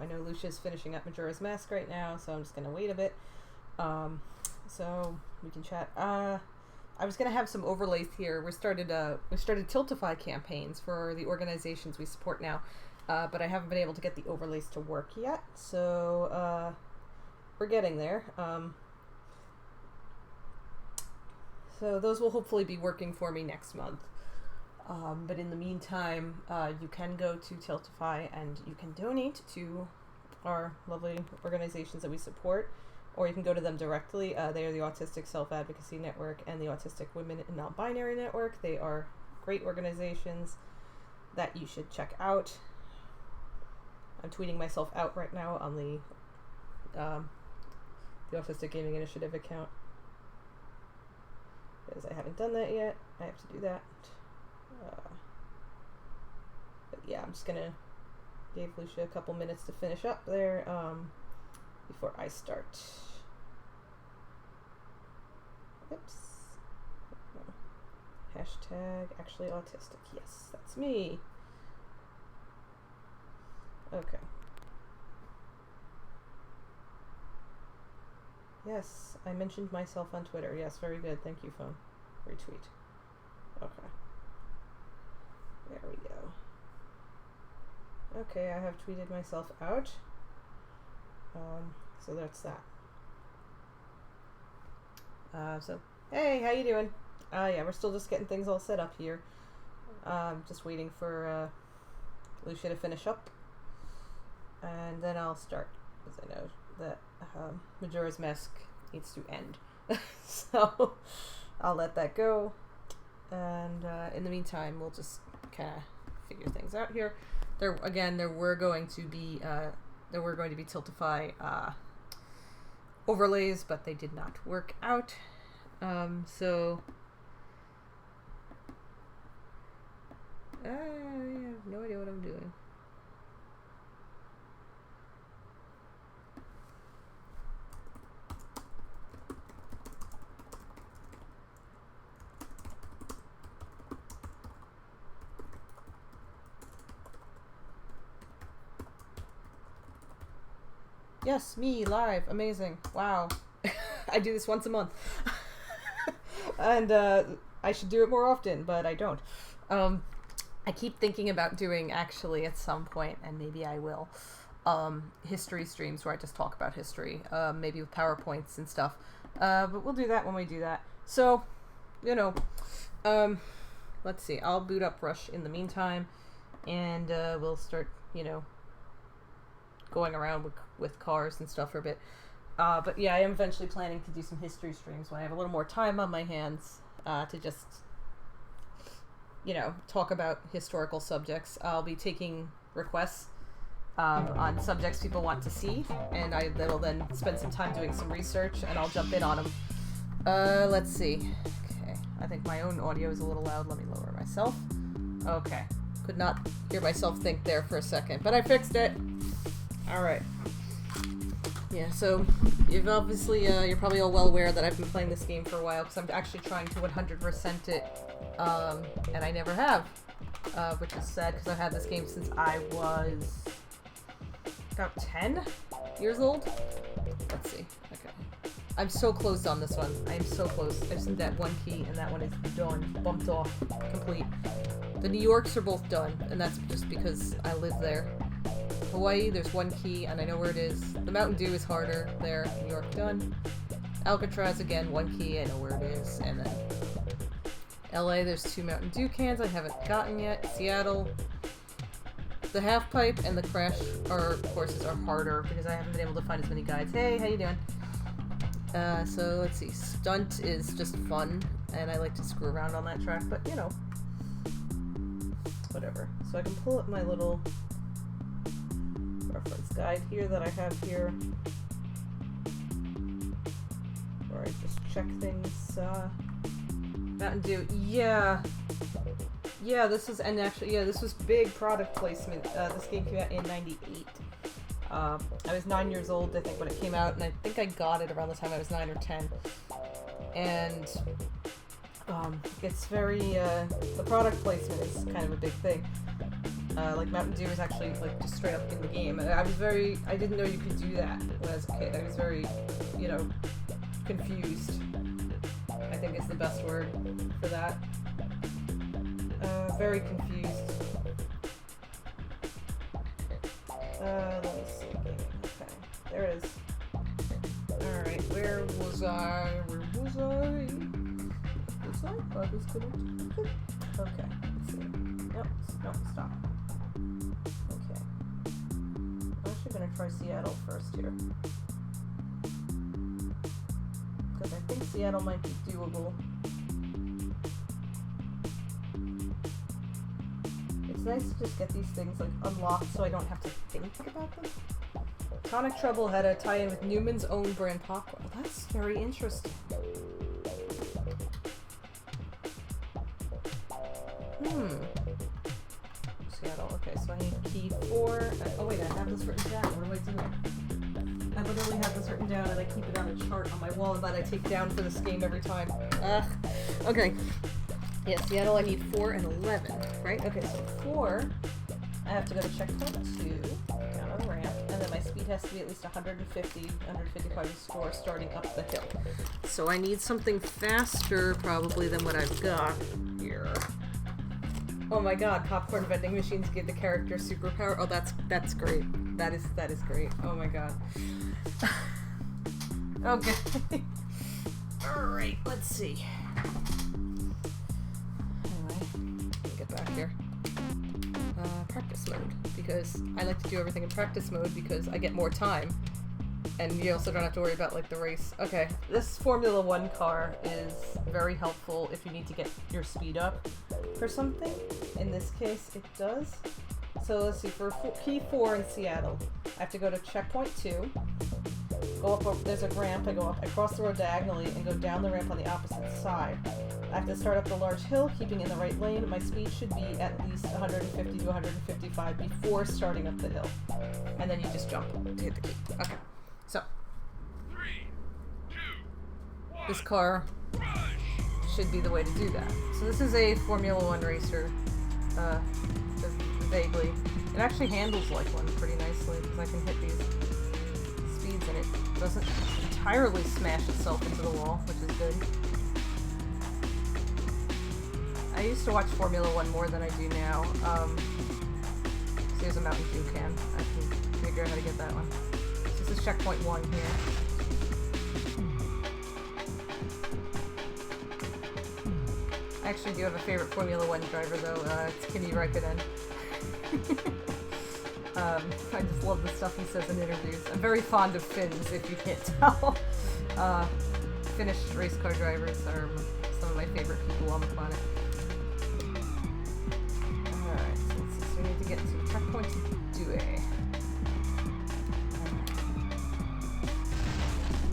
I know Lucia's finishing up Majora's Mask right now, so I'm just gonna wait a bit. So we can chat. I was gonna have some overlays here. We started Tiltify campaigns for the organizations we support now, but I haven't been able to get the overlays to work yet. So we're getting there. So those will hopefully be working for me next month. But in the meantime, you can go to Tiltify and you can donate to our lovely organizations that we support, or you can go to them directly. They are the Autistic Self-Advocacy Network and the Autistic Women and Non-Binary Network. They are great organizations that you should check out. I'm tweeting myself out right now on the Autistic Gaming Initiative account, because I haven't done that yet. I have to do that. But yeah, I'm just gonna give Lucia a couple minutes to finish up there before I start. Oops. Hashtag actually autistic. Yes, that's me. Okay. Yes, I mentioned myself on Twitter. Yes, very good. Thank you, phone. Retweet. Okay. There we go. Okay, I have tweeted myself out. So that's that. So, hey, how you doing? Yeah, we're still just getting things all set up here. Just waiting for Lucia to finish up. And then I'll start, because I know that Majora's Mask needs to end. So, I'll let that go. And in the meantime, we'll just kind of figure things out here. There were going to be Tiltify overlays, but they did not work out. So I have no idea what I'm doing. Yes, me, live. Amazing. Wow. I do this once a month. And I should do it more often, but I don't. I keep thinking about doing, actually, at some point, and maybe I will, history streams where I just talk about history, maybe with PowerPoints and stuff. But we'll do that when we do that. So, you know, let's see. I'll boot up Rush in the meantime, and we'll start, you know, going around with cars and stuff for a bit. But yeah, I am eventually planning to do some history streams when I have a little more time on my hands to just, you know, talk about historical subjects. I'll be taking requests on subjects people want to see, and that'll then spend some time doing some research, and I'll jump in on them. Let's see. Okay, I think my own audio is a little loud. Let me lower myself. Okay, could not hear myself think there for a second, but I fixed it. Alright. Yeah, so you've obviously, you're probably all well aware that I've been playing this game for a while, because I'm actually trying to 100% it, and I never have, which is sad, because I've had this game since I was about 10 years old. Let's see. Okay. I'm so close on this one. I am so close. I just need that one key, and that one is done. Bumped off. Complete. The New Yorks are both done, and that's just because I live there. Hawaii, there's one key, and I know where it is. The Mountain Dew is harder. There. New York, done. Alcatraz, again, one key. I know where it is. And then LA, there's 2 Mountain Dew cans I haven't gotten yet. Seattle. The Half Pipe and the Crash courses are harder because I haven't been able to find as many guides. Hey, how you doing? So let's see. Stunt is just fun, and I like to screw around on that track, but you know, whatever. So I can pull up my little reference guide here that I have here, where I just check things. Mountain Dew, yeah, this is, and actually, yeah, this was big product placement. This game came out in '98. I was 9 years old, I think, when it came out, and I think I got it around the time I was 9 or 10. And it's very, the product placement is kind of a big thing. Like Mountain Dew is actually like just straight up in the game. And I didn't know you could do that when I was a kid. I was very, you know, confused. I think is the best word for that. Very confused. Let me see. Okay, there it is. Alright, where was I? Oh, this couldn't. Okay, let's see. Nope, stop. Okay. I'm actually gonna try Seattle first here. Because I think Seattle might be doable. It's nice to just get these things like unlocked so I don't have to think about them. Tonic Trouble had a tie-in with Newman's own brand popcorn. Oh, that's very interesting. Seattle. Okay, so I need key 4. Oh wait, I have this written down. What am I doing? I literally have this written down and I keep it on a chart on my wall that I take down for this game every time. Okay. Yeah, Seattle, I need 4 and 11, right? Okay, so 4, I have to go to checkpoint 2, down on the ramp, and then my speed has to be at least 155 to score starting up the hill. So I need something faster, probably, than what I've got here. Oh my god, popcorn vending machines give the character superpower. Oh, that's great. That is great. Oh my god. Okay. Alright, let's see. Back here. Practice mode, because I like to do everything in practice mode because I get more time and you also don't have to worry about like the race. Okay, this Formula 1 car is very helpful if you need to get your speed up for something. In this case, it does. So let's see, for key 4 in Seattle, I have to go to checkpoint 2, go up, there's a ramp, I go up, I cross the road diagonally and go down the ramp on the opposite side. I have to start up the large hill, keeping in the right lane. My speed should be at least 150 to 155 before starting up the hill. And then you just jump to hit the key. Okay. So. 3, 2, 1, this car should be the way to do that. So this is a Formula 1 racer. Vaguely. It actually handles like one pretty nicely because I can hit these speeds and it doesn't entirely smash itself into the wall, which is good. I used to watch Formula 1 more than I do now. There's a Mountain Dew can. I can figure out how to get that one. So this is checkpoint 1 here. I actually do have a favorite Formula 1 driver though. It's Kimi Raikkonen. I just love the stuff he says in interviews. I'm very fond of Finns, if you can't tell. Finnish race car drivers are some of my favorite people on the planet. Alright, so let's see. So we need to get to checkpoint Due.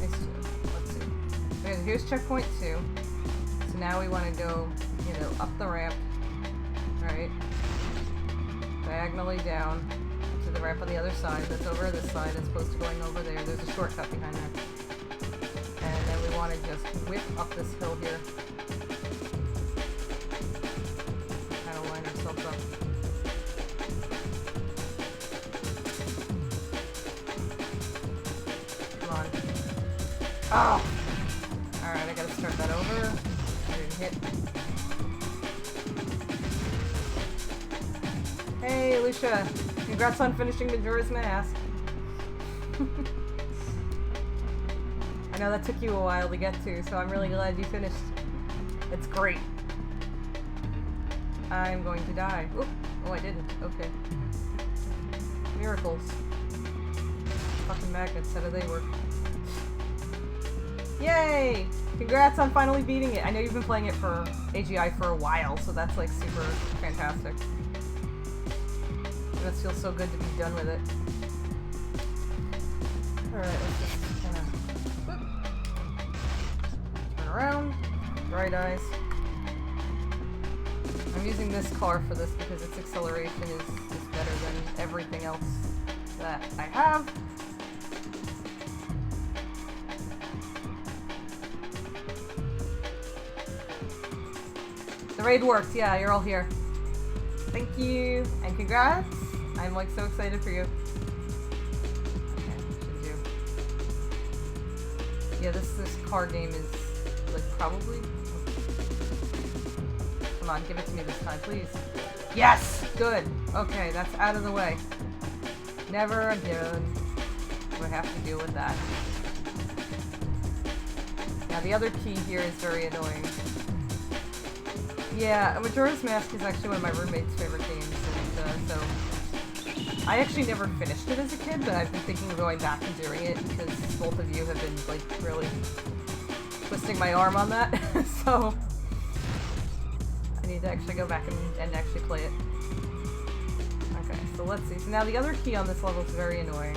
Let's see. Okay, here's checkpoint 2. So now we want to go, you know, up the ramp. Right? Diagonally down to the ramp on the other side. That's over this side as opposed to going over there. There's a shortcut behind that. And then we want to just whip up this hill here. Kind of line ourselves up. Come on. Oh! Alright, I gotta start that over. I didn't hit. Hey, Lucia! Congrats on finishing Majora's Mask. I know that took you a while to get to, so I'm really glad you finished. It's great. I'm going to die. Oop. Oh, I didn't. Okay. Miracles. Fucking magnets, how do they work? Yay! Congrats on finally beating it. I know you've been playing it for AGI for a while, so that's like super fantastic. It must feel so good to be done with it. Alright, let's just kind of turn around. Bright eyes. I'm using this car for this because its acceleration is better than everything else that I have. The raid worked, yeah, you're all here. Thank you, and congrats. I'm like so excited for you. Okay, should do. Yeah, this card game is like probably. Come on, give it to me this time, please. Yes! Good. Okay, that's out of the way. Never again do I have to deal with that. Now the other key here is very annoying. Yeah, Majora's Mask is actually one of my roommate's favorite games, and so I actually never finished it as a kid, but I've been thinking of going back and doing it because both of you have been like really twisting my arm on that. So I need to actually go back and actually play it. Okay, so let's see. So now the other key on this level is very annoying.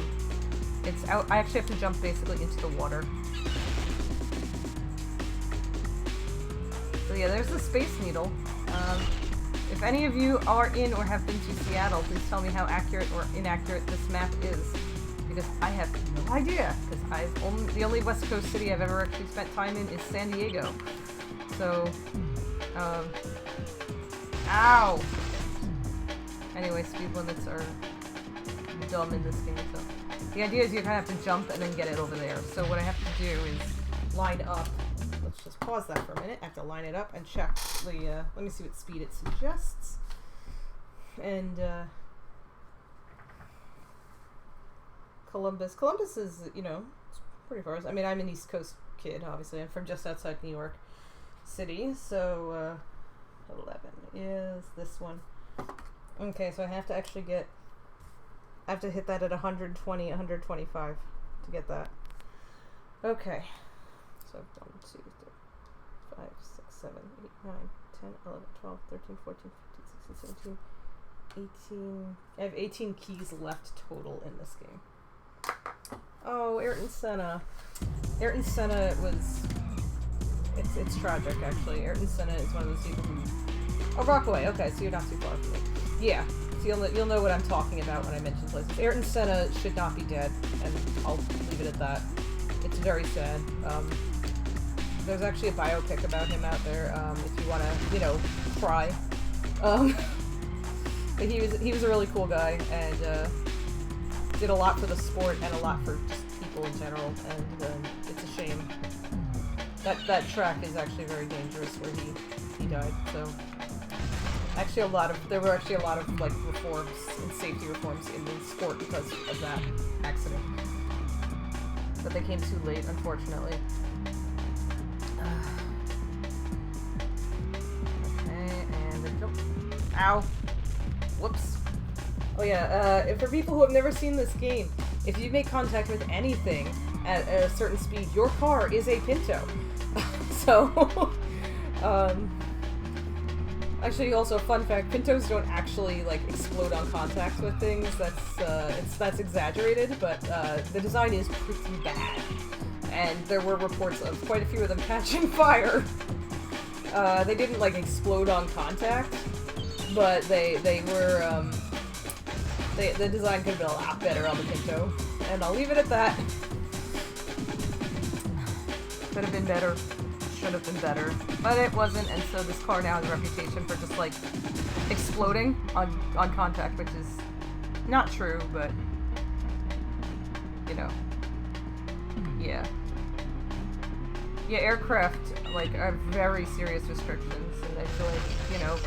It's out. I actually have to jump basically into the water. So yeah, there's the Space Needle. If any of you are in or have been to Seattle, please tell me how accurate or inaccurate this map is. Because I have no idea. Because the only West Coast city I've ever actually spent time in is San Diego. So, ow! Anyway, speed limits are dumb in this game, so. The idea is you kind of have to jump and then get it over there. So what I have to do is line up. Let's just pause that for a minute. I have to line it up and check the, let me see what speed it suggests. And, Columbus. Columbus is, you know, it's pretty far. I mean, I'm an East Coast kid, obviously. I'm from just outside New York City, so, 11 is this one. Okay, so I have to actually get, I have to hit that at 120, 125 to get that. Okay. So I've done 2, 3, 5, 6, 7, 8, 9, 10, 11, 12, 13, 14, 15, 16, 17, 18. I have 18 keys left total in this game. Oh, Ayrton Senna. Ayrton Senna was... It's tragic, actually. Ayrton Senna is one of those people who... Oh, Rockaway. Okay, so you're not too far from me. Yeah. So you'll know what I'm talking about when I mention places. Ayrton Senna should not be dead, and I'll leave it at that. It's very sad. There's actually a biopic about him out there, if you want to, you know, cry. But he was a really cool guy, and did a lot for the sport and a lot for just people in general, and it's a shame. That track is actually very dangerous where he died, so... Actually there were actually a lot of, like, reforms and safety reforms in the sport because of that accident. But they came too late, unfortunately. Okay, and then jump. Ow! Whoops. Oh yeah, for people who have never seen this game, if you make contact with anything at a certain speed, your car is a Pinto. So, actually, also, fun fact, Pintos don't actually, like, explode on contact with things. That's exaggerated, but, the design is pretty bad. And there were reports of quite a few of them catching fire. They didn't, like, explode on contact, but they were, the design could have been a lot better on the Pinto. And I'll leave it at that. Could have been better. Should have been better, but it wasn't, and so this car now has a reputation for just, like, exploding on contact, which is not true, but, you know, yeah. Yeah, aircraft, like, have very serious restrictions, and I feel like, you know,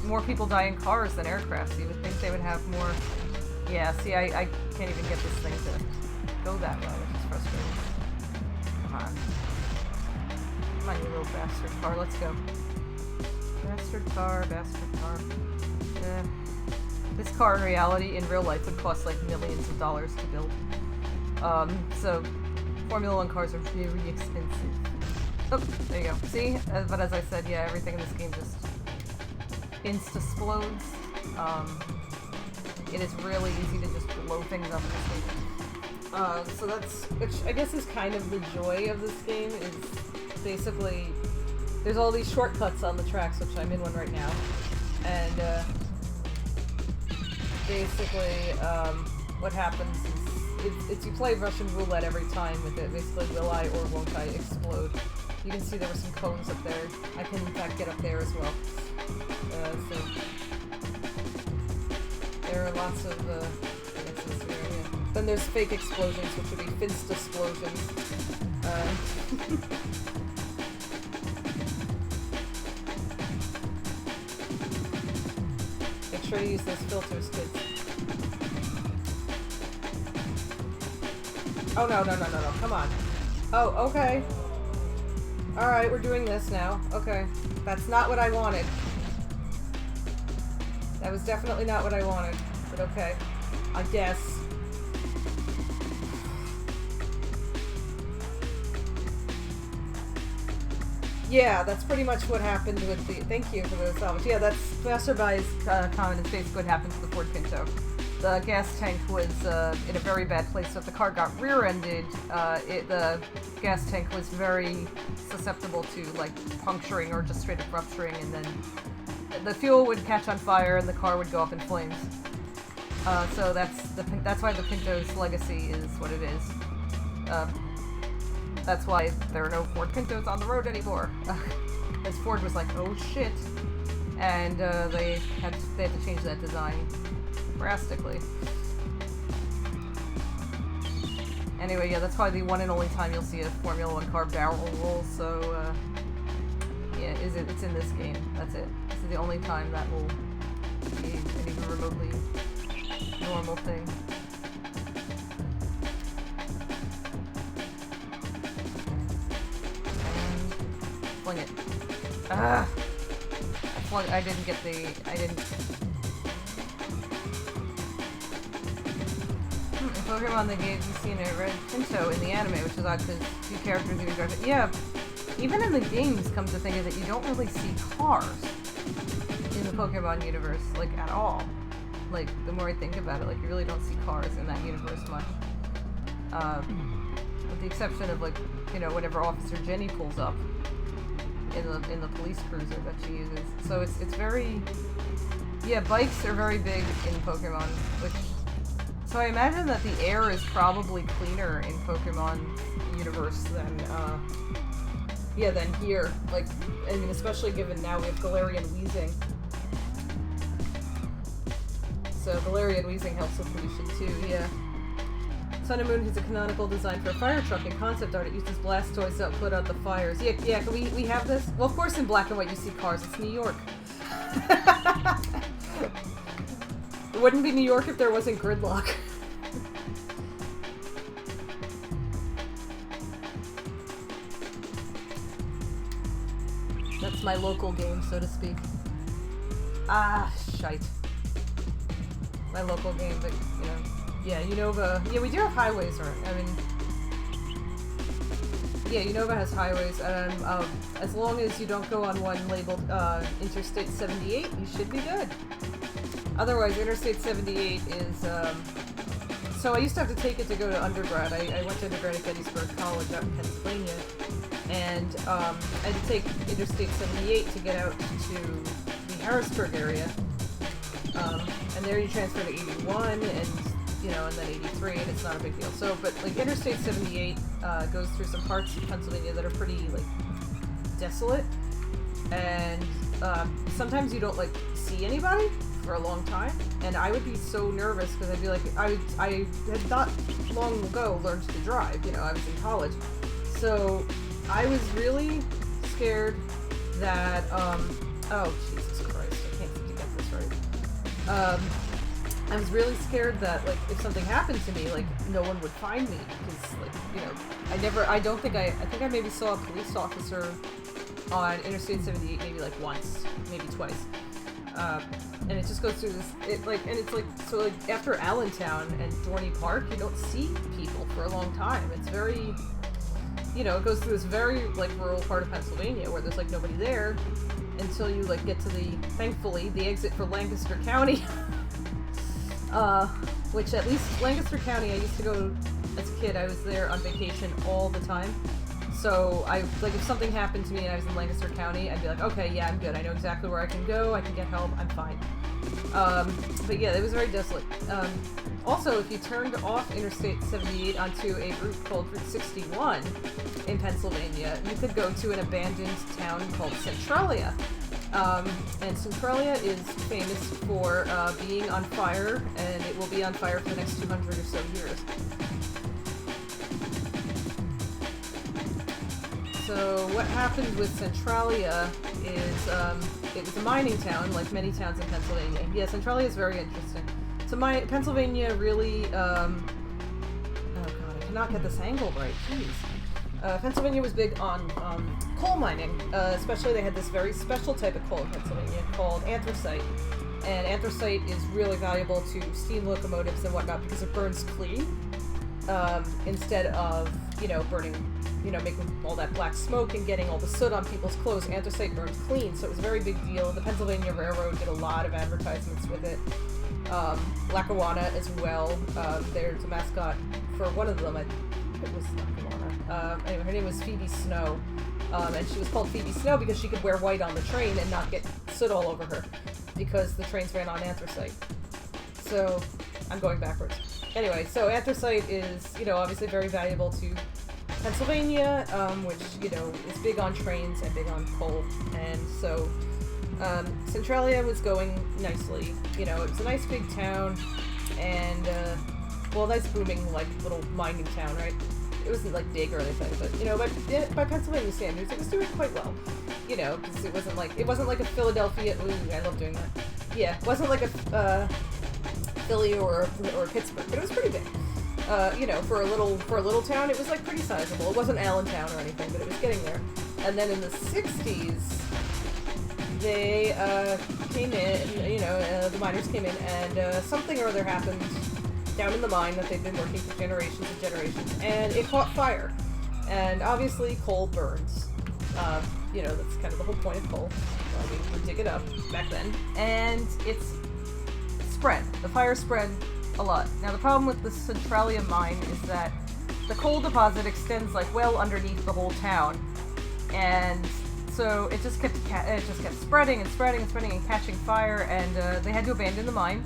more people die in cars than aircraft, so you would think they would have more, yeah, see, I can't even get this thing to go that way, which is frustrating. Come on. Come on, you little bastard car, let's go. Bastard car, bastard car. This car in reality, in real life, would cost like millions of dollars to build. So, Formula 1 cars are very expensive. Oh, there you go. See? But as I said, yeah, everything in this game just insta-splodes. It is really easy to just blow things up in this game. So that's, which I guess is kind of the joy of this game, is basically, there's all these shortcuts on the tracks, which I'm in one right now, and basically what happens is it's you play Russian roulette every time with it. Basically, will I or won't I explode? You can see there were some cones up there. I can in fact get up there as well. So There are lots of chances here, yeah. Then there's fake explosions, which would be finst explosions. Make sure to use those filters, kids. Oh, no, come on. Oh, okay. Alright, we're doing this now. Okay. That's not what I wanted. That was definitely not what I wanted. But okay. I guess. Yeah, that's pretty much what happened with the... Thank you for the salvage. Yeah, that's Passerby's comment is basically what happened to the Ford Pinto. The gas tank was in a very bad place, so if the car got rear-ended, the gas tank was very susceptible to, like, puncturing or just straight up rupturing, and then the fuel would catch on fire and the car would go up in flames. So that's why the Pinto's legacy is what it is. That's why there are no Ford Pintos on the road anymore. Because Ford was like, oh shit, and they had to change that design drastically. Anyway, yeah, that's probably the one and only time you'll see a Formula 1 car barrel roll, so yeah, it's in this game. That's it. This is the only time that will be an even remotely normal thing. And fling it. Ah! I didn't get the... In Pokemon, they gave you seen a red Pinto in the anime, which is odd because few characters even drive it. Yeah, even in the games, come to think of it, you don't really see cars in the Pokemon universe, like, at all. Like, the more I think about it, like, you really don't see cars in that universe much. With the exception of, like, you know, whenever Officer Jenny pulls up in the police cruiser that she uses. So it's very... Yeah, bikes are very big in Pokemon, which... So I imagine that the air is probably cleaner in Pokemon universe than, yeah, than here. Like, I mean, especially given now we have Galarian Weezing. So Galarian Weezing helps with pollution too, yeah. Sun and Moon has a canonical design for a fire truck. In concept art, it uses Blastoise to put out the fires. Yeah, we have this? Well, of course in black and white you see cars. It's New York. It wouldn't be New York if there wasn't gridlock. That's my local game, so to speak. Ah, shite. My local game, but, you know. Yeah, Unova. Yeah, we do have highways, right? I mean... Yeah, Unova has highways, and as long as you don't go on one labeled Interstate 78, you should be good. Otherwise, Interstate 78 is, so I used to have to take it to go to undergrad. I went to undergrad at Gettysburg College out in Pennsylvania, and I had to take Interstate 78 to get out to the Harrisburg area. And there you transfer to 81, and, you know, and then 83, and it's not a big deal. So, but, like, Interstate 78 goes through some parts of Pennsylvania that are pretty, like, desolate, and sometimes you don't, like, see anybody for a long time, and I would be so nervous because I'd be like, I had not long ago learned to drive, you know, I was in college, so I was really scared that, oh, Jesus Christ, I can't seem to get this right, I was really scared that, like, if something happened to me, like, no one would find me, because, like, you know, I think I maybe saw a police officer on Interstate 78 maybe, like, once, maybe twice. And it just goes through this, and it's like, so like, after Allentown and Dorney Park, you don't see people for a long time. It's very, you know, it goes through this very, like, rural part of Pennsylvania where there's, like, nobody there until you, like, get to thankfully, the exit for Lancaster County. Which at least Lancaster County, I used to go, as a kid, I was there on vacation all the time. So, like, if something happened to me and I was in Lancaster County, I'd be like, okay, yeah, I'm good. I know exactly where I can go. I can get help. I'm fine. But yeah, it was very desolate. Also, if you turned off Interstate 78 onto a route called Route 61 in Pennsylvania, you could go to an abandoned town called Centralia. And Centralia is famous for being on fire, and it will be on fire for the next 200 or so years. So what happened with Centralia is it was a mining town, like many towns in Pennsylvania. Yeah, Centralia is very interesting. So Pennsylvania really, oh god, I cannot get this angle right, jeez. Pennsylvania was big on coal mining, especially they had this very special type of coal in Pennsylvania called anthracite. And anthracite is really valuable to steam locomotives and whatnot because it burns clean, instead of, burning, making all that black smoke and getting all the soot on people's clothes. Anthracite burns clean, so it was a very big deal. The Pennsylvania Railroad did a lot of advertisements with it. Lackawanna as well. There's a mascot for one of them. I think it was Lackawanna. Anyway, her name was Phoebe Snow. And she was called Phoebe Snow because she could wear white on the train and not get soot all over her because the trains ran on anthracite. So, I'm going backwards. Anyway, so anthracite is, obviously very valuable to Pennsylvania, which, is big on trains and big on coal. And so, Centralia was going nicely. It was a nice big town, and, nice booming, little mining town, right? It wasn't, big or anything, but, by Pennsylvania standards, it was doing quite well. Because it wasn't like a Philadelphia, ooh, I love doing that. Yeah, it wasn't like a, Philly or Pittsburgh, but it was pretty big. For a little town, it was pretty sizable. It wasn't Allentown or anything, but it was getting there. And then in the 60s, they came in, the miners came in, and something or other happened down in the mine that they've been working for generations and generations, and it caught fire. And obviously, coal burns. That's kind of the whole point of coal. We would dig it up back then, and it's spread. The fire spread a lot. Now the problem with the Centralia mine is that the coal deposit extends well underneath the whole town, and so it just kept spreading and spreading and spreading and catching fire, and they had to abandon the mine,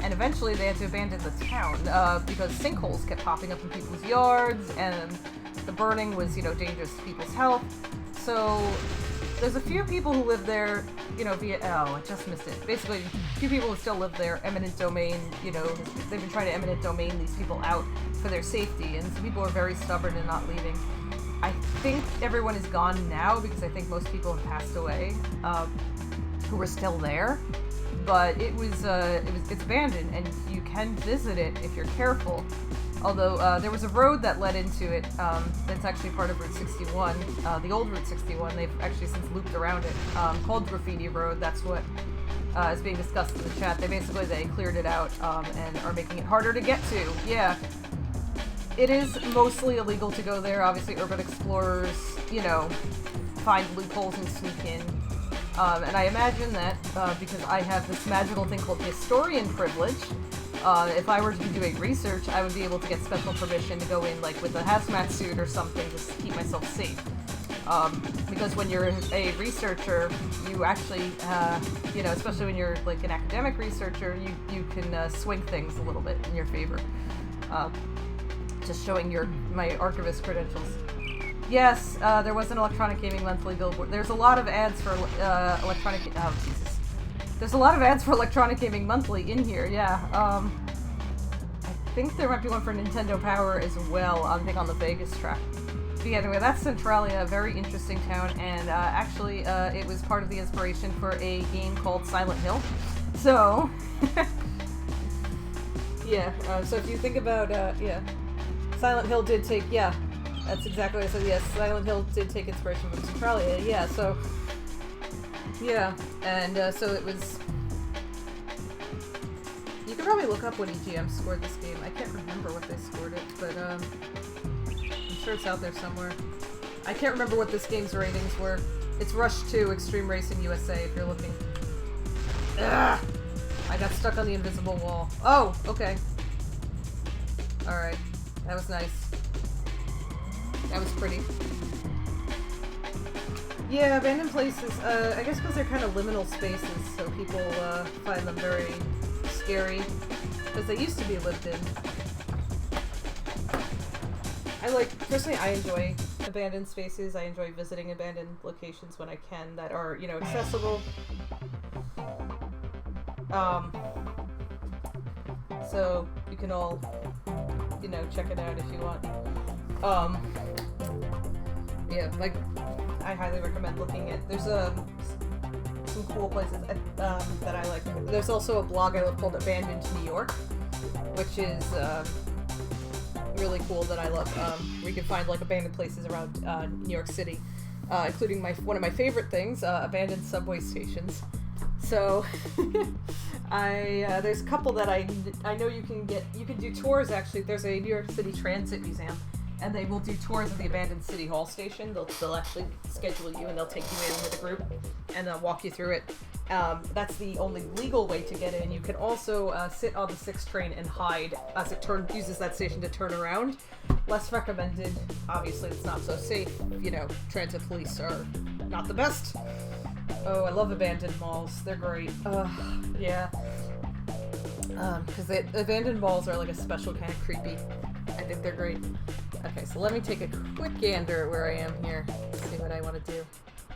and eventually they had to abandon the town because sinkholes kept popping up in people's yards, and the burning was dangerous to people's health. So there's a few people who live there, I just missed it. Basically, a few people who still live there, eminent domain, they've been trying to eminent domain these people out for their safety, and some people are very stubborn and not leaving. I think everyone is gone now because I think most people have passed away, who were still there. But it's abandoned, and you can visit it if you're careful. Although there was a road that led into it that's actually part of Route 61, the old Route 61. They've actually since looped around it, called Graffiti Road. That's what is being discussed in the chat. They cleared it out and are making it harder to get to. Yeah, it is mostly illegal to go there. Obviously, urban explorers, find loopholes and sneak in. And I imagine that because I have this magical thing called historian privilege. If I were to be doing research, I would be able to get special permission to go in, with a hazmat suit or something, just to keep myself safe. Because when you're a researcher, you actually, especially when you're, an academic researcher, you can swing things a little bit in your favor. Just showing my archivist credentials. Yes, there was an Electronic Gaming Monthly billboard. There's a lot of ads for Electronic... Oh, Jesus. There's a lot of ads for Electronic Gaming Monthly in here, yeah. I think there might be one for Nintendo Power as well, I think on the Vegas track. But yeah, anyway, that's Centralia, a very interesting town, and actually it was part of the inspiration for a game called Silent Hill. So, yeah, so if you think about, Silent Hill did take, that's exactly what I said, yes, Silent Hill did take inspiration from Centralia, yeah, so... Yeah, and so it was... You can probably look up what EGM scored this game. I can't remember what they scored it, but I'm sure it's out there somewhere. I can't remember what this game's ratings were. It's Rush 2 Extreme Racing USA if you're looking. Ugh! I got stuck on the invisible wall. Oh, okay. Alright. That was nice. That was pretty. Yeah, abandoned places, I guess because they're kind of liminal spaces, so people find them very scary, because they used to be lived in. Personally, I enjoy abandoned spaces. I enjoy visiting abandoned locations when I can that are, you know, accessible. So you can all, you know, check it out if you want. Yeah, like, I highly recommend looking at, there's some cool places that I like. There's also a blog I love called Abandoned New York, which is really cool that I love. Where you can find like abandoned places around New York City, including one of my favorite things, abandoned subway stations. So there's a couple that I know you can do tours. Actually, there's a New York City Transit Museum, and they will do tours of the abandoned City Hall station. They'll actually schedule you, and they'll take you in with a group, and they'll walk you through it. That's the only legal way to get in. You can also sit on the 6 train and hide as it uses that station to turn around. Less recommended. Obviously, it's not so safe. You know, transit police are not the best. Oh, I love abandoned malls. They're great. Yeah. Because abandoned malls are like a special kind of creepy. I think they're great. Okay, so let me take a quick gander at where I am here. See what I want to do.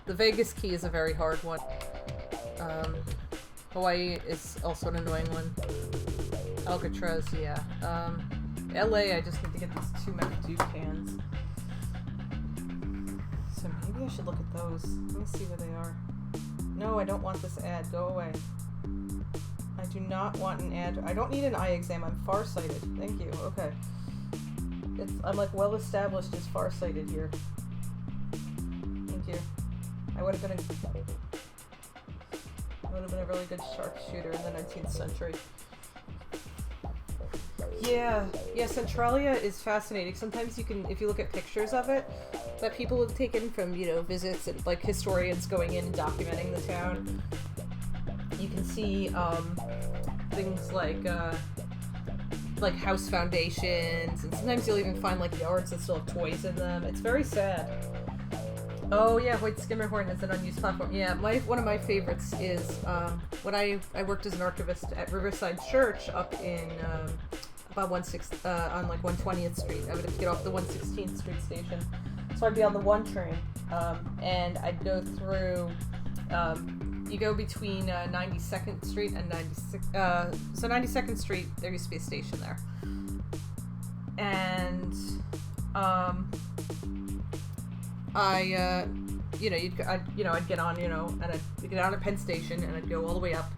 The Vegas Key is a very hard one. Hawaii is also an annoying one. Alcatraz, yeah. LA, I just need to get these 2 Mountain Dew cans. So maybe I should look at those. Let me see where they are. No, I don't want this ad. Go away. I do not want an ad. I don't need an eye exam. I'm farsighted. Thank you. Okay. I'm like well established as farsighted here. Thank you. I would have been a really good sharpshooter in the 19th century. Yeah, Centralia is fascinating. Sometimes you can, if you look at pictures of it that people have taken from, you know, visits and like historians going in and documenting the town, you can see things like house foundations, and sometimes you'll even find like yards that still have toys in them. It's very sad. Oh yeah, Hoyt Skimmerhorn has an unused platform. Yeah, one of my favorites is when I worked as an archivist at Riverside Church up in about on like 120th Street. I would have to get off the 116th Street station, so I'd be on the 1 train, and I'd go through. You go between 92nd Street and 96th. So 92nd Street, there used to be a station there, and I'd get on, and I'd get on at Penn Station, and I'd go all the way up.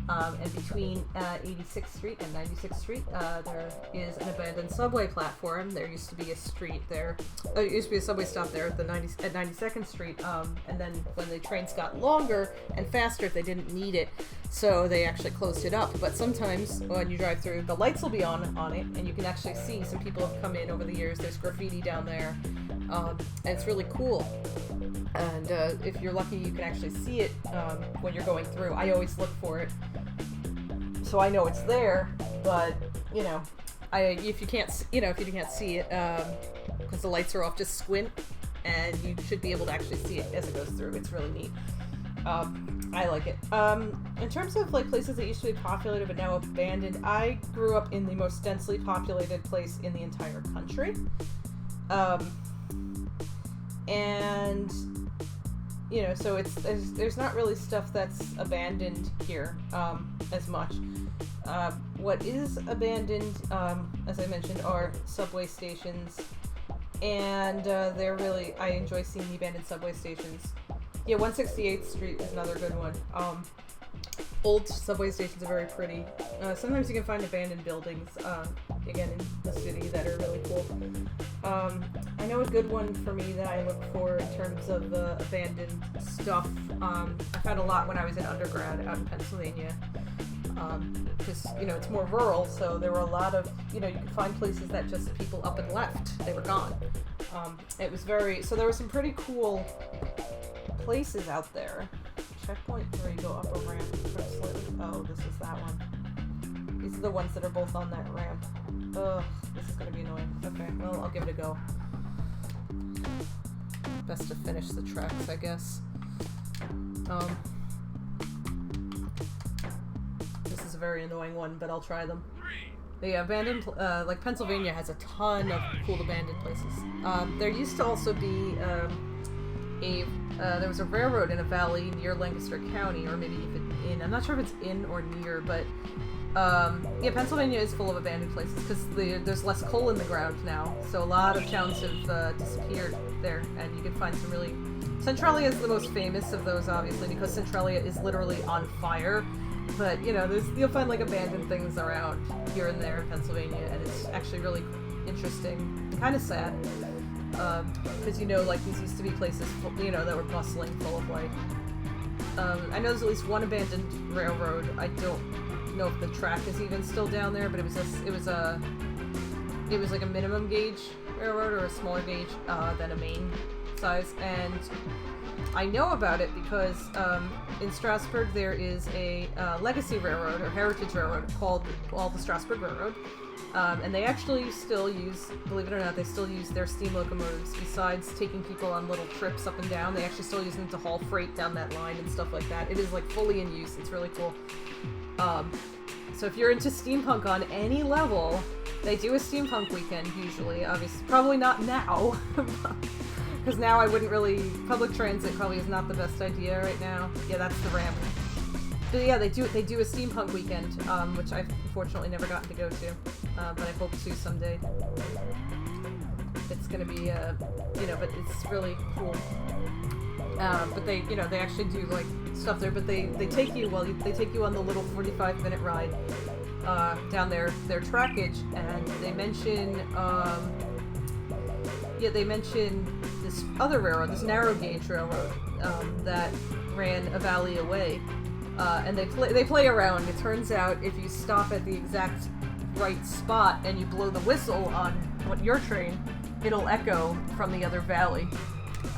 And between 86th Street and 96th Street, there is an abandoned subway platform. There used to be a street there. It used to be a subway stop there at 92nd Street. And then when the trains got longer and faster, they didn't need it, so they actually closed it up. But sometimes when you drive through, the lights will be on it, and you can actually see some people have come in over the years. There's graffiti down there, and it's really cool. And if you're lucky, you can actually see it when you're going through. I always look for it, so I know it's there. But if you can't see it because the lights are off, just squint, and you should be able to actually see it as it goes through. It's really neat. I like it. In terms of like places that used to be populated but now abandoned, I grew up in the most densely populated place in the entire country. And so there's not really stuff that's abandoned here as much. What is abandoned, as I mentioned, are subway stations, and I enjoy seeing the abandoned subway stations. Yeah, 168th Street is another good one. Old subway stations are very pretty. Sometimes you can find abandoned buildings, again, in the city that are really cool. I know a good one for me that I look for in terms of abandoned stuff. I found a lot when I was in undergrad out in Pennsylvania. Because, it's more rural, so there were a lot of, you could find places that just people up and left. They were gone. So there were some pretty cool places out there. Checkpoint 3, go up a ramp. Oh, this is that one. These are the ones that are both on that ramp. Ugh, this is gonna be annoying. Okay, well, I'll give it a go. Best to finish the tracks, I guess. This is a very annoying one, but I'll try them. 3, The abandoned, like Pennsylvania has a ton of cool abandoned places. There used to also be there was a railroad in a valley near Lancaster County, or maybe even in. I'm not sure if it's in or near, but yeah, Pennsylvania is full of abandoned places because there's less coal in the ground now. So a lot of towns have disappeared there, and you can find some really. Centralia is the most famous of those, obviously, because Centralia is literally on fire. But you know, you'll find like abandoned things around here and there in Pennsylvania, and it's actually really interesting and kind of sad. Because you know, like these used to be places, you know, that were bustling, full of life. I know there's at least one abandoned railroad. I don't know if the track is even still down there, but it was like a minimum gauge railroad or a smaller gauge than a main size, and I know about it because in Strasburg there is a legacy railroad or heritage railroad called the Strasburg Railroad. And they actually still use, believe it or not, they still use their steam locomotives. Besides taking people on little trips up and down, they actually still use them to haul freight down that line and stuff like that. It is like fully in use. It's really cool. So if you're into steampunk on any level, they do a steampunk weekend usually. Obviously, probably not now, because now I wouldn't really. Public transit probably is not the best idea right now. Yeah, that's the ramp. But yeah, they do a steampunk weekend, which I've unfortunately never gotten to go to, but I hope to someday. It's gonna be, you know, but it's really cool. But they, you know, they actually do like stuff there. But they take you they take you on the little 45-minute ride down their trackage, and they mention, yeah, they mention this other railroad, this narrow gauge railroad that ran a valley away. And they play around. It turns out if you stop at the exact right spot and you blow the whistle on your train, it'll echo from the other valley.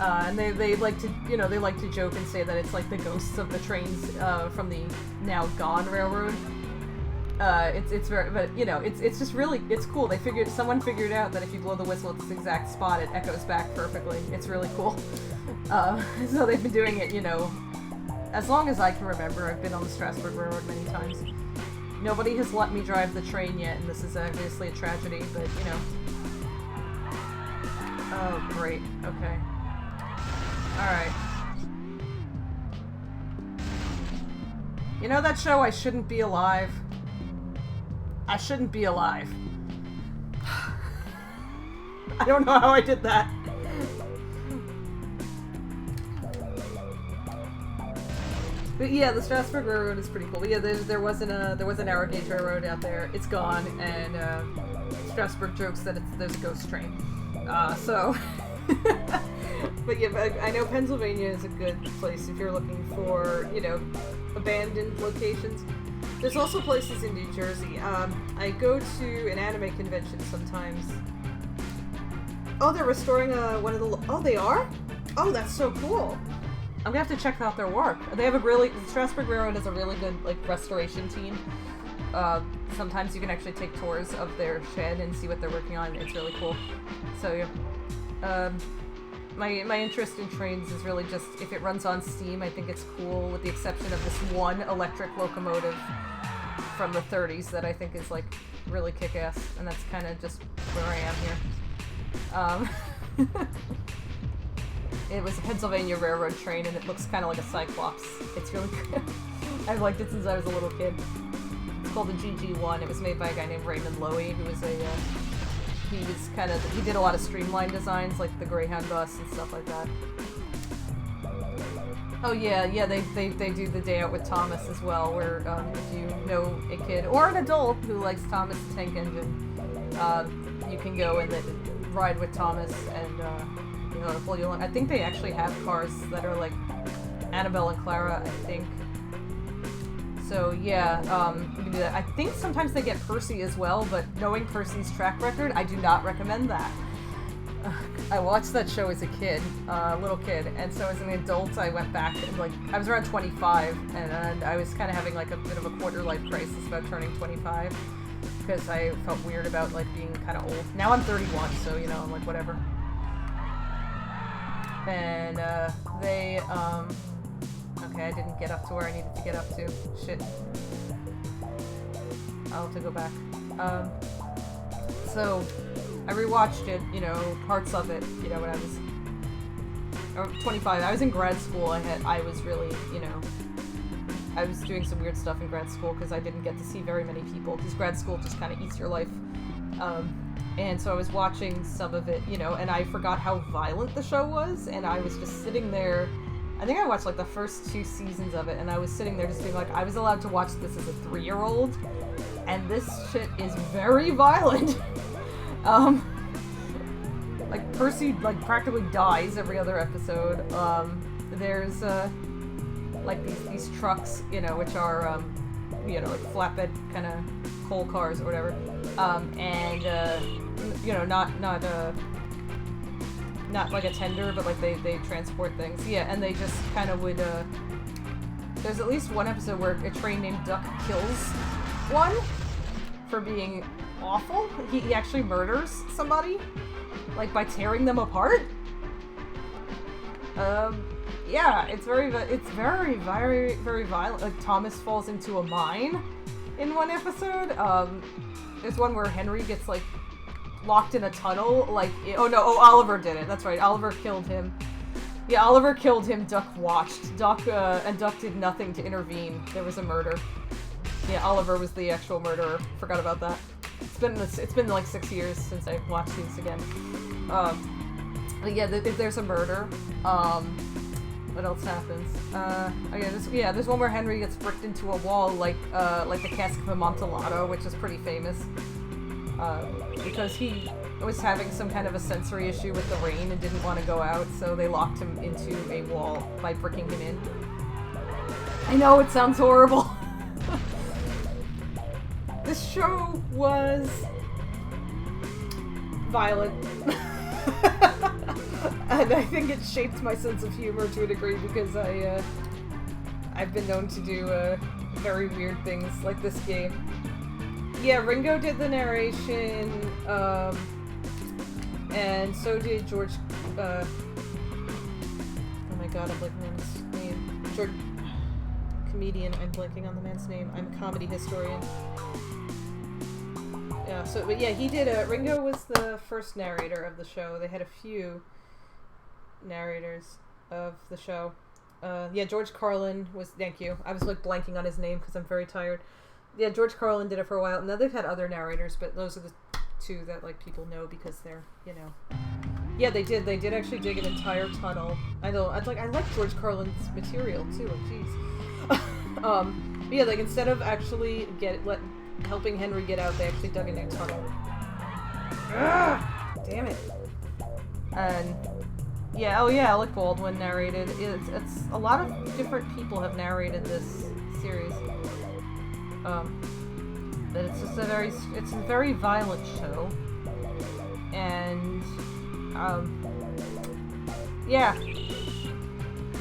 And they like to, you know, they like to joke and say that it's like the ghosts of the trains from the now gone railroad. It's very, but you know, it's just really, it's cool. Someone figured out that if you blow the whistle at this exact spot, it echoes back perfectly. It's really cool. So they've been doing it, you know, as long as I can remember. I've been on the Strasburg Railroad many times. Nobody has let me drive the train yet, and this is obviously a tragedy, but, you know. Oh, great. Okay. Alright. You know that show, I Shouldn't Be Alive? I shouldn't be alive. I don't know how I did that. But yeah, the Strasburg Railroad is pretty cool. But yeah, there was an narrow gauge railroad out there. It's gone, and Strasburg jokes that there's a ghost train. So, but yeah, I know Pennsylvania is a good place if you're looking for, you know, abandoned locations. There's also places in New Jersey. I go to an anime convention sometimes. Oh, they're restoring one of the. Oh, they are? Oh, that's so cool. I'm gonna have to check out their work. They have the Strasburg Railroad has a really good, like, restoration team. Sometimes you can actually take tours of their shed and see what they're working on. It's really cool. So, yeah. My interest in trains is really just, if it runs on steam, I think it's cool, with the exception of this one electric locomotive from the 30s that I think is, like, really kick-ass, and that's kind of just where I am here. It was a Pennsylvania Railroad train, and it looks kind of like a Cyclops. It's really good. I've liked it since I was a little kid. It's called the GG1. It was made by a guy named Raymond Loewy, who was he did a lot of streamlined designs, like the Greyhound bus and stuff like that. Oh yeah, they do the Day Out with Thomas as well, where if you know a kid or an adult who likes Thomas the Tank Engine, you can go and ride with Thomas and. You know, to pull you along. I think they actually have cars that are like Annabelle and Clara, I think. So yeah, you can do that. I think sometimes they get Percy as well, but knowing Percy's track record, I do not recommend that. I watched that show as a kid, little kid, and so as an adult I went back and, like, I was around 25, and I was kind of having like a bit of a quarter-life crisis about turning 25, because I felt weird about, like, being kind of old. Now I'm 31, so, you know, I'm like, whatever. And, okay, I didn't get up to where I needed to get up to. Shit. I'll have to go back. Um, so I rewatched it, you know, parts of it, you know, when I was 25. I was in grad school. I was really, you know, I was doing some weird stuff in grad school because I didn't get to see very many people because grad school just kind of eats your life. And so I was watching some of it, you know, and I forgot how violent the show was, and I was just sitting there. I think I watched like the first 2 seasons of it, and I was sitting there just being like, I was allowed to watch this as a 3-year-old, and this shit is very violent. Like Percy like practically dies every other episode. There's like these trucks, you know, which are you know, like flatbed kind of coal cars or whatever, and you know, not like a tender, but like they transport things. Yeah, and they just kind of would. There's at least one episode where a train named Duck kills one for being awful. He actually murders somebody, like by tearing them apart. Yeah, it's very violent. Like Thomas falls into a mine in one episode. There's one where Henry gets like locked in a tunnel. Like, Oliver did it. That's right. Oliver killed him. Yeah, Oliver killed him. Duck watched. And Duck did nothing to intervene. There was a murder. Yeah, Oliver was the actual murderer. Forgot about that. It's been like 6 years since I watched these again. But yeah, there's a murder. What else happens? There's one where Henry gets bricked into a wall, like the cask of Amontillado, which is pretty famous. Because he was having some kind of a sensory issue with the rain and didn't want to go out, so they locked him into a wall by bricking him in. I know, it sounds horrible. This show was violent. And I think it shaped my sense of humor to a degree because I've been known to do very weird things like this game. Yeah, Ringo did the narration, and so did George. Oh my god, I'm blanking on his name. George, comedian. I'm blanking on the man's name. I'm a comedy historian. Yeah. So, but yeah, he did. Ringo was the first narrator of the show. They had a few narrators of the show. Yeah, George Carlin was. Thank you. I was like blanking on his name because I'm very tired. Yeah, George Carlin did it for a while. Now they've had other narrators, but those are the 2 that like people know because they're, you know. Yeah, they did. They did actually dig an entire tunnel. I know. I like George Carlin's material too. Like, jeez. Yeah, like instead of actually helping Henry get out, they actually dug a new tunnel. Ah, damn it. And yeah, Alec Baldwin narrated. It's a lot of different people have narrated this series. But it's just it's a very violent show, and yeah,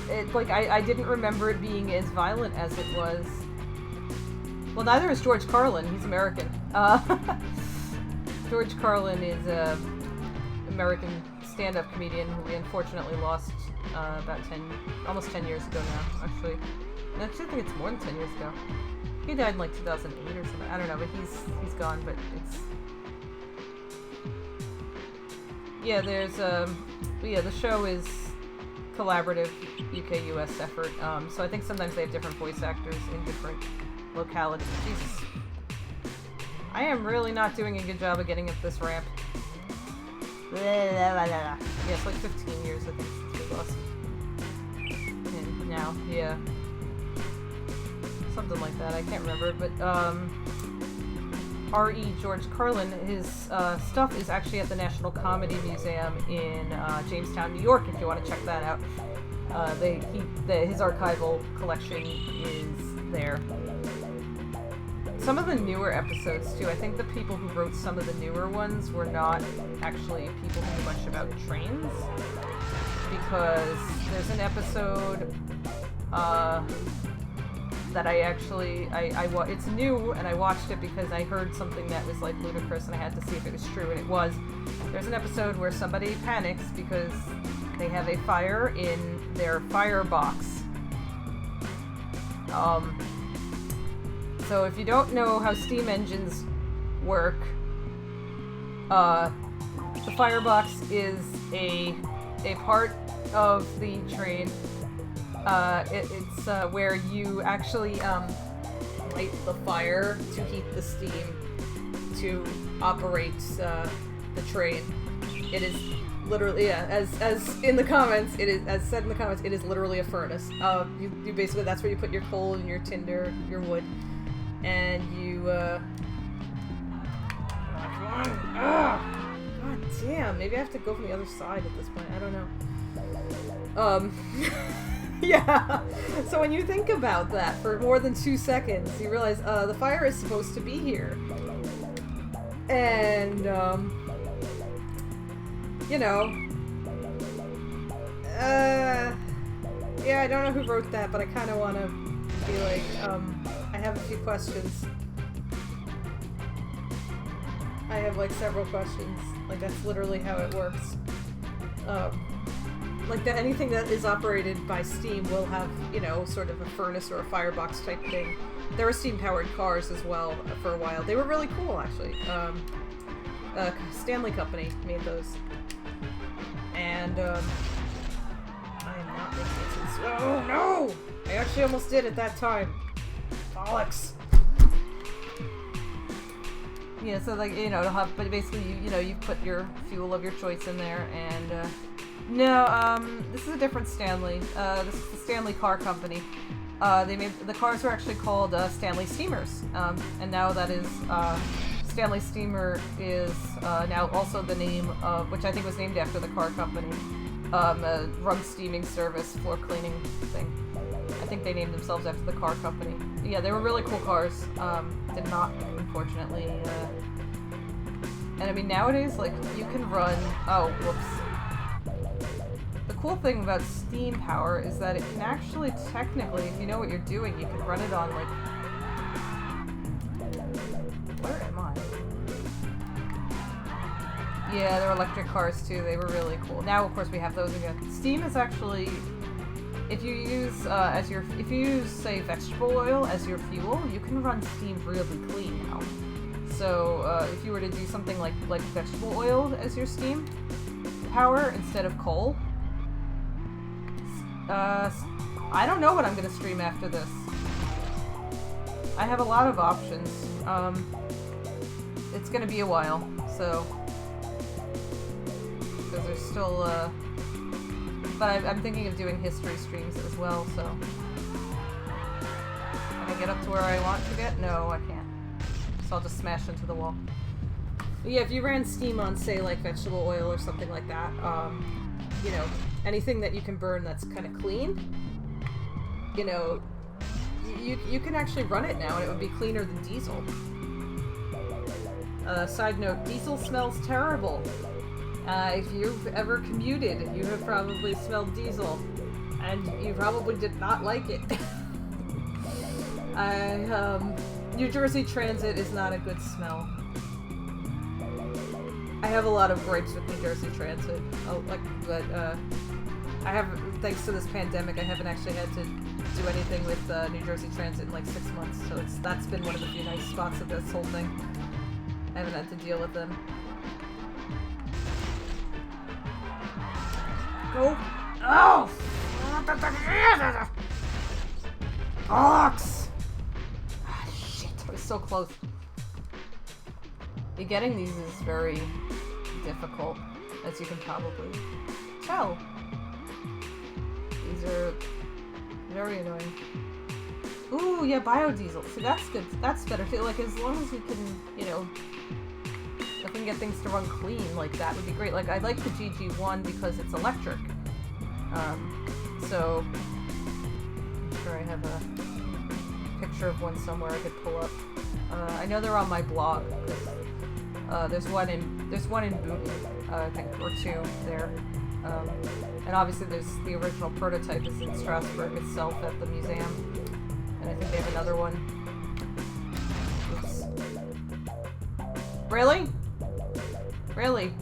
it like I didn't remember it being as violent as it was. Well, neither is George Carlin. He's American. George Carlin is a American stand-up comedian who we unfortunately lost about almost 10 years ago now. Actually, I think it's more than 10 years ago. He died in like 2008 or something. I don't know, but he's gone. But it's there's the show is collaborative UK-US effort. So I think sometimes they have different voice actors in different localities. Jesus, I am really not doing a good job of getting up this ramp. Yeah, it's like 15 years I think since we lost. And now, yeah. Something like that, I can't remember, but R.E. George Carlin, his stuff is actually at the National Comedy Museum in Jamestown, New York, if you want to check that out. His archival collection is there. Some of the newer episodes, too, I think the people who wrote some of the newer ones were not actually people who knew much about trains, because there's an episode that it's new, and I watched it because I heard something that was like ludicrous and I had to see if it was true, and it was. There's an episode where somebody panics because they have a fire in their firebox. So if you don't know how steam engines work. The firebox is a part of the train. It's where you actually light the fire to heat the steam to operate the train. It is literally, yeah, as in the comments, it is, as said in the comments, it is literally a furnace. You basically, that's where you put your coal and your tinder, your wood, and you, God damn, maybe I have to go from the other side at this point, I don't know. Yeah, so when you think about that for more than 2 seconds, you realize, the fire is supposed to be here. And, you know, yeah, I don't know who wrote that, but I kind of want to be like, I have a few questions. I have, like, several questions. Like, that's literally how it works. Like, anything that is operated by steam will have, you know, sort of a furnace or a firebox type thing. There were steam-powered cars as well for a while. They were really cool, actually. Stanley Company made those. And, I am not making it. Oh, no! I actually almost did at that time. Bollocks. Yeah, so, like, you know, to have, but basically, you know, you put your fuel of your choice in there, and, no, this is a different Stanley. This is the Stanley Car Company. They made, the cars were actually called, Stanley Steamers, and now that is, Stanley Steamer is, now also the name of, which I think was named after the car company, a rug steaming service, floor cleaning thing. I think they named themselves after the car company. Yeah, they were really cool cars. Did not, unfortunately, and I mean, nowadays, like, you can run, oh, whoops. The cool thing about steam power is that it can actually, technically, if you know what you're doing, you can run it on, like, where am I? Yeah, there were electric cars too, they were really cool. Now, of course, we have those again. Steam is actually, if you use, if you use, say, vegetable oil as your fuel, you can run steam really clean now. So, if you were to do something like vegetable oil as your steam power instead of coal, I don't know what I'm gonna stream after this. I have a lot of options. It's gonna be a while, so, because there's still, but I'm thinking of doing history streams as well, so. Can I get up to where I want to get? No, I can't. So I'll just smash into the wall. But yeah, if you ran steam on, say, like, vegetable oil or something like that, you know, anything that you can burn that's kind of clean, you know, you can actually run it now and it would be cleaner than diesel. Side note, diesel smells terrible. If you've ever commuted, you have probably smelled diesel, and you probably did not like it. New Jersey Transit is not a good smell. I have a lot of gripes with New Jersey Transit. Oh, like, but, I haven't, thanks to this pandemic, I haven't actually had to do anything with, New Jersey Transit in like 6 months, so that's been one of the few nice spots of this whole thing. I haven't had to deal with them. Go! Oh! Box! Ah, shit, I was so close. Getting these is very difficult, as you can probably tell. These are very annoying. Ooh, yeah, biodiesel. See, that's good. That's better too. Like, as long as you can, you know, if we can get things to run clean, like, that would be great. Like, I like the GG1 because it's electric. So, I'm sure I have a picture of one somewhere I could pull up. I know they're on my blog, because there's one in Boonton, I think, or two there. And obviously there's the original prototype is in Strasbourg itself at the museum. And I think they have another one. Oops. Really? Really?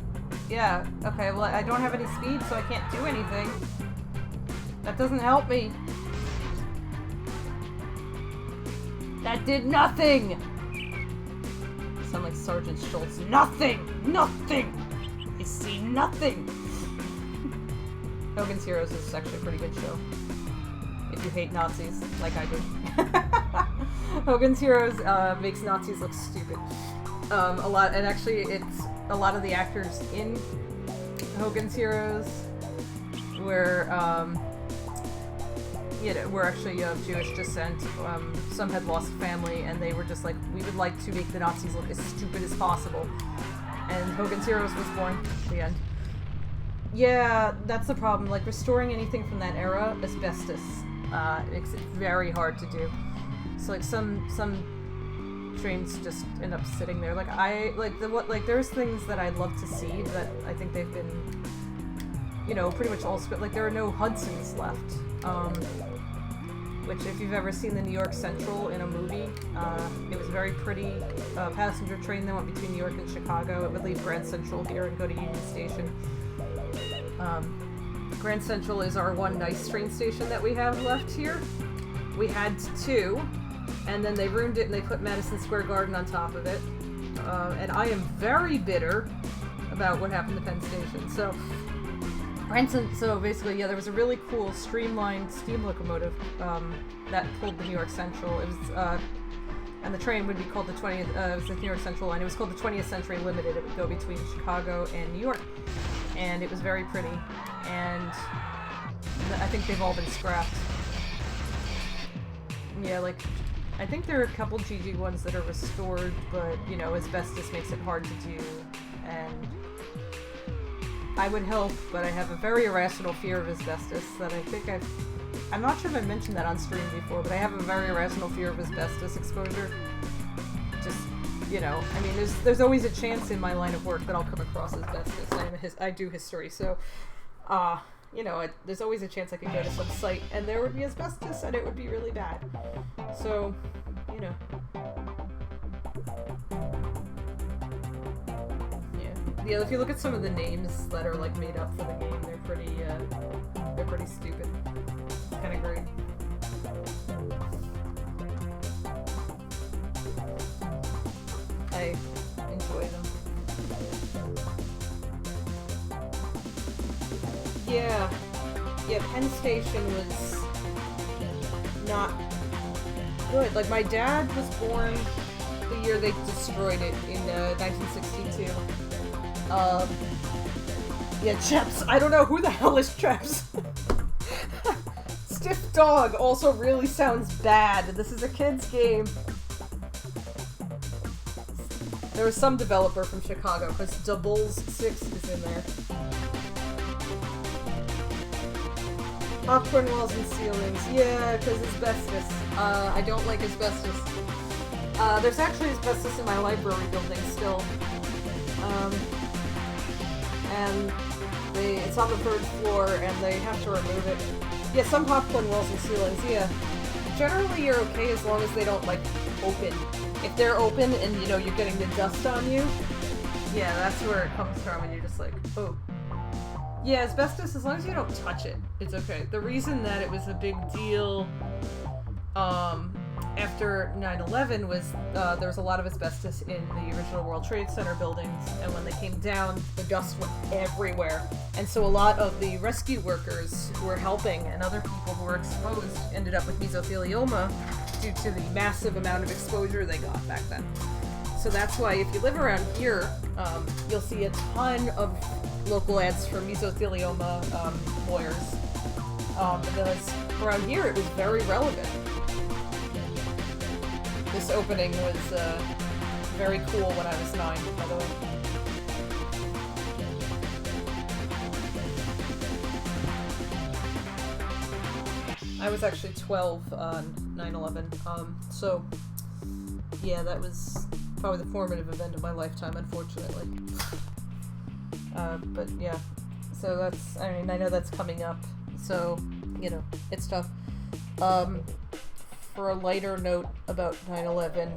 Yeah, okay, well, I don't have any speed, so I can't do anything. That doesn't help me. That did nothing! sound like Sergeant Schultz. Nothing! Nothing! I see nothing! Hogan's Heroes is actually a pretty good show. If you hate Nazis, like I do. Hogan's Heroes makes Nazis look stupid. A lot, and actually it's a lot of the actors in Hogan's Heroes were were actually of Jewish descent. Some had lost family, and they were just like, we would like to make the Nazis look as stupid as possible. And Hogan's Heroes was born at the end. Yeah, that's the problem. Like, restoring anything from that era, asbestos, makes it very hard to do. So, like, some trains just end up sitting there. Like, there's things that I'd love to see that I think they've been, you know, pretty much all script. Like, there are no Hudsons left. Which, if you've ever seen the New York Central in a movie, it was a very pretty passenger train that went between New York and Chicago. It would leave Grand Central here and go to Union Station. Grand Central is our one nice train station that we have left here. We had two, and then they ruined it and they put Madison Square Garden on top of it. And I am very bitter about what happened to Penn Station. So basically, yeah, there was a really cool streamlined steam locomotive that pulled the New York Central. It was, and the train would be called the 20th. It was the New York Central line. It was called the 20th Century Limited. It would go between Chicago and New York, and it was very pretty. And I think they've all been scrapped. Yeah, like, I think there are a couple GG ones that are restored, but, you know, asbestos makes it hard to do, and I would help, but I have a very irrational fear of asbestos that I think I'm not sure if I mentioned that on stream before, but I have a very irrational fear of asbestos exposure. Just, you know, I mean, there's always a chance in my line of work that I'll come across asbestos. I do history, so, you know, there's always a chance I could go to some site and there would be asbestos and it would be really bad. So, you know. Yeah, if you look at some of the names that are, like, made up for the game, they're pretty stupid. It's kind of great. I enjoy them. Yeah, Penn Station was not good. Like, my dad was born the year they destroyed it in 1962. Yeah, Chaps. I don't know who the hell is Chaps. Stiff Dog also really sounds bad. This is a kid's game. There was some developer from Chicago, because Doubles 6 is in there. Popcorn walls and ceilings. Yeah, because asbestos. I don't like asbestos. There's actually asbestos in my library building still. And it's on the 3rd floor, and they have to remove it. Yeah, some popcorn walls and ceilings, yeah. Generally, you're okay as long as they don't, like, open. If they're open and, you know, you're getting the dust on you, yeah, that's where it comes from, and you're just like, oh. Yeah, asbestos, as long as you don't touch it, it's okay. The reason that it was a big deal, after 9/11 was, there was a lot of asbestos in the original World Trade Center buildings, and when they came down, the dust went everywhere. And so a lot of the rescue workers who were helping and other people who were exposed ended up with mesothelioma due to the massive amount of exposure they got back then. So that's why if you live around here, you'll see a ton of local ads for mesothelioma lawyers. Because around here it was very relevant. This opening was very cool when I was 9, by the way. I was actually 12 on 9/11, so yeah, that was probably the formative event of my lifetime, unfortunately. But yeah, so that's, I mean, I know that's coming up, so, you know, it's tough. For a lighter note about 9/11,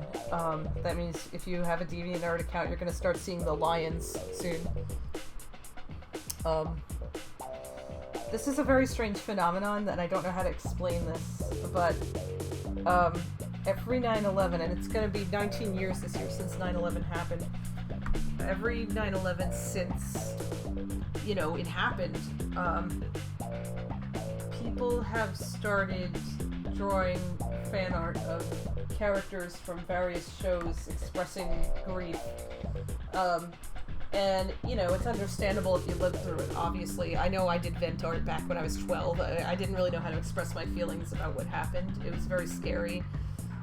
that means if you have a DeviantArt account, you're going to start seeing the lions soon. This is a very strange phenomenon that I don't know how to explain this, but every 9/11, and it's going to be 19 years this year since 9/11 happened. Every 9/11 since, it happened, people have started drawing fan art of characters from various shows expressing grief. And, it's understandable if you lived through it, obviously. I know I did vent art back when I was 12. I didn't really know how to express my feelings about what happened. It was very scary.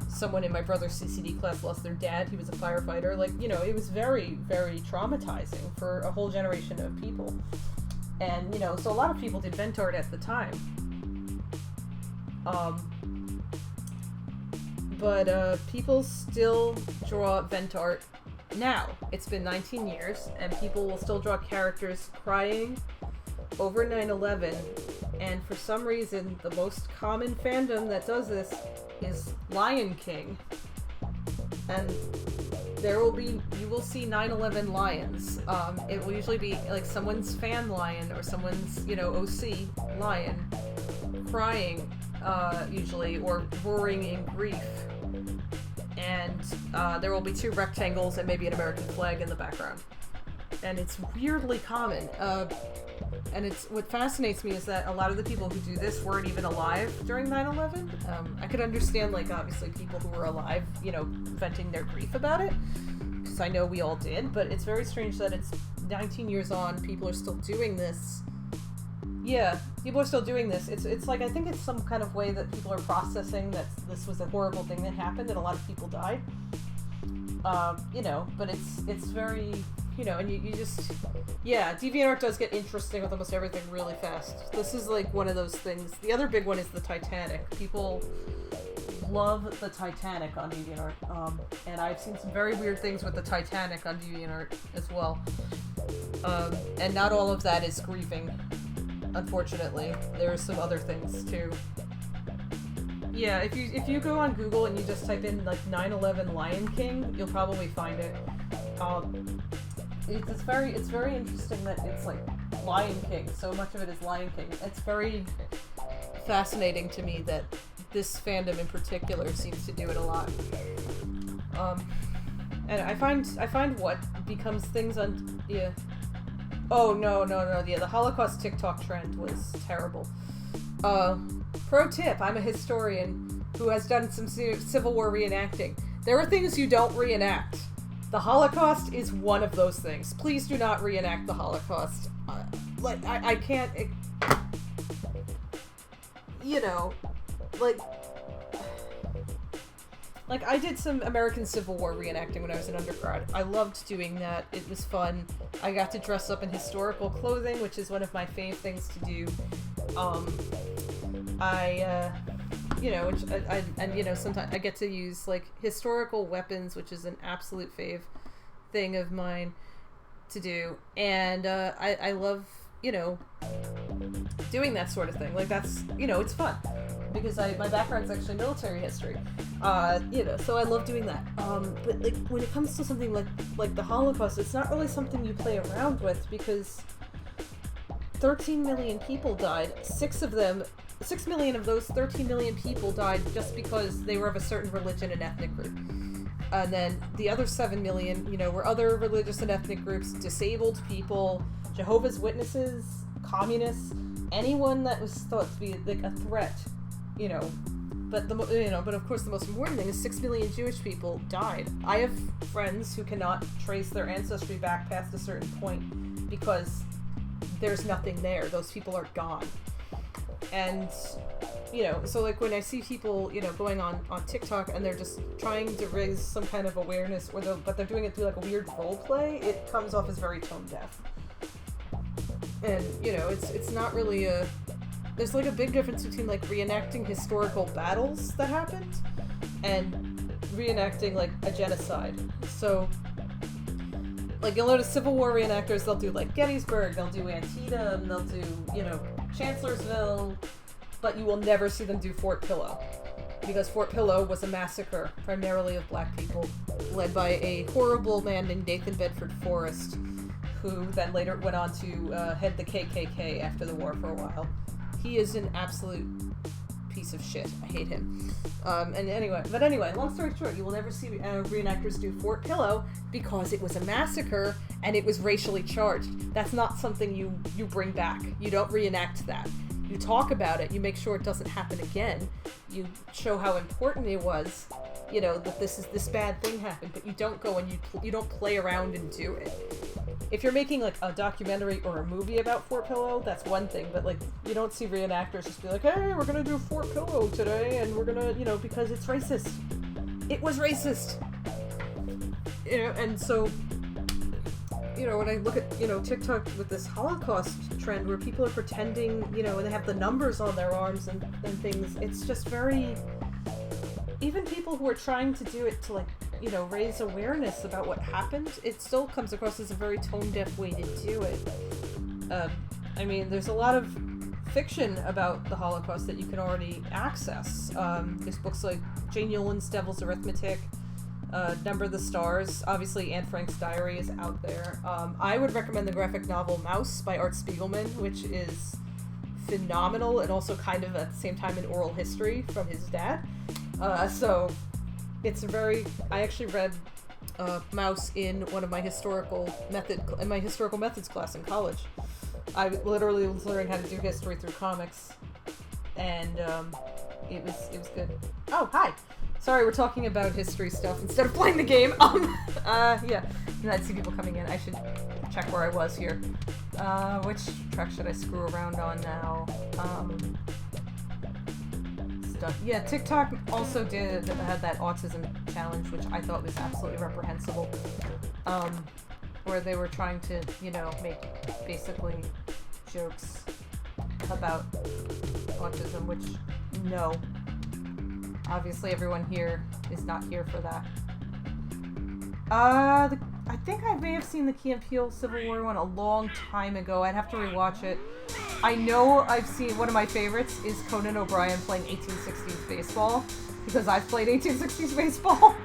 Someone in my brother's CCD class lost their dad. He was a firefighter. It was very, very traumatizing for a whole generation of people. And, so a lot of people did vent art at the time. But people still draw vent art now. It's been 19 years, and people will still draw characters crying over 9/11, and for some reason, the most common fandom that does this is Lion King. And you will see 9/11 lions. It will usually be like someone's fan lion or someone's, OC lion crying, usually, or roaring in grief. And there will be two rectangles and maybe an American flag in the background. And it's weirdly common. And what fascinates me is that a lot of the people who do this weren't even alive during 9/11. I could understand, obviously people who were alive, venting their grief about it, because I know we all did, but it's very strange that it's 19 years on, people are still doing this. Yeah, people are still doing this. It's like, I think it's some kind of way that people are processing that this was a horrible thing that happened and a lot of people died. But it's very, and you just, yeah, DeviantArt does get interesting with almost everything really fast. This is one of those things. The other big one is the Titanic. People love the Titanic on DeviantArt, and I've seen some very weird things with the Titanic on DeviantArt as well. And not all of that is grieving. Unfortunately, there are some other things too. Yeah, if you go on Google and you just type in 9/11 Lion King, you'll probably find it. It's very interesting that it's Lion King. So much of it is Lion King. It's very fascinating to me that this fandom in particular seems to do it a lot. And I find what becomes things on Oh, no. Yeah, the Holocaust TikTok trend was terrible. Pro tip, I'm a historian who has done some Civil War reenacting. There are things you don't reenact. The Holocaust is one of those things. Please do not reenact the Holocaust. I can't... I did some American Civil War reenacting when I was an undergrad. I loved doing that. It was fun. I got to dress up in historical clothing, which is one of my fave things to do. Sometimes I get to use, historical weapons, which is an absolute fave thing of mine to do. And, I love, doing that sort of thing. That's, it's fun. Because my background's actually military history. So I love doing that. But when it comes to something like the Holocaust, it's not really something you play around with, because 13 million people died. 6 million of those 13 million people died just because they were of a certain religion and ethnic group. And then the other 7 million, were other religious and ethnic groups, disabled people, Jehovah's Witnesses, communists, anyone that was thought to be a threat. But of course the most important thing is 6 million Jewish people died. I have friends who cannot trace their ancestry back past a certain point because there's nothing there. Those people are gone. And, so when I see people, going on TikTok and they're just trying to raise some kind of awareness, but they're doing it through a weird role play, it comes off as very tone deaf. And, it's not really there's a big difference between reenacting historical battles that happened and reenacting a genocide. So you'll notice Civil War reenactors, they'll do Gettysburg, they'll do Antietam, they'll do Chancellorsville, but you will never see them do Fort Pillow, because Fort Pillow was a massacre primarily of black people led by a horrible man named Nathan Bedford Forrest, who then later went on to head the KKK after the war for a while. He is an absolute piece of shit. I hate him. And anyway, long story short, you will never see reenactors do Fort Pillow because it was a massacre and it was racially charged. That's not something you bring back. You don't reenact that. You talk about it. You make sure it doesn't happen again. You show how important it was, you know, that this bad thing happened, but you don't go and you don't play around and do it. If you're making like a documentary or a movie about Fort Pillow, that's one thing, but like you don't see reenactors just be like, hey, we're gonna do Fort Pillow today and we're gonna, you know, because it's racist. It was racist. You know, and so, you know, when I look at, you know, TikTok with this Holocaust trend where people are pretending, you know, and they have the numbers on their arms and things, it's just very, even people who are trying to do it to, like, you know, raise awareness about what happened, it still comes across as a very tone-deaf way to do it. I mean, there's a lot of fiction about the Holocaust that you can already access. There's books like Jane Yolen's Devil's Arithmetic, Number of the Stars. Obviously, Anne Frank's diary is out there. I would recommend the graphic novel Mouse by Art Spiegelman, which is phenomenal and also kind of at the same time an oral history from his dad. So it's I actually read Mouse in one of my historical methods class in college. I literally was learning how to do history through comics, and it was good. Oh, hi. Sorry, we're talking about history stuff instead of playing the game. Yeah. And I see people coming in. I should check where I was here. Which track should I screw around on now? Yeah, TikTok also had that autism challenge, which I thought was absolutely reprehensible. Where they were trying to, you know, make basically jokes about autism, which, no. Obviously everyone here is not here for that. I think I may have seen the Key and Peele Civil War one a long time ago. I'd have to rewatch it. I know I've seen, one of my favorites is Conan O'Brien playing 1860s baseball, because I've played 1860s baseball,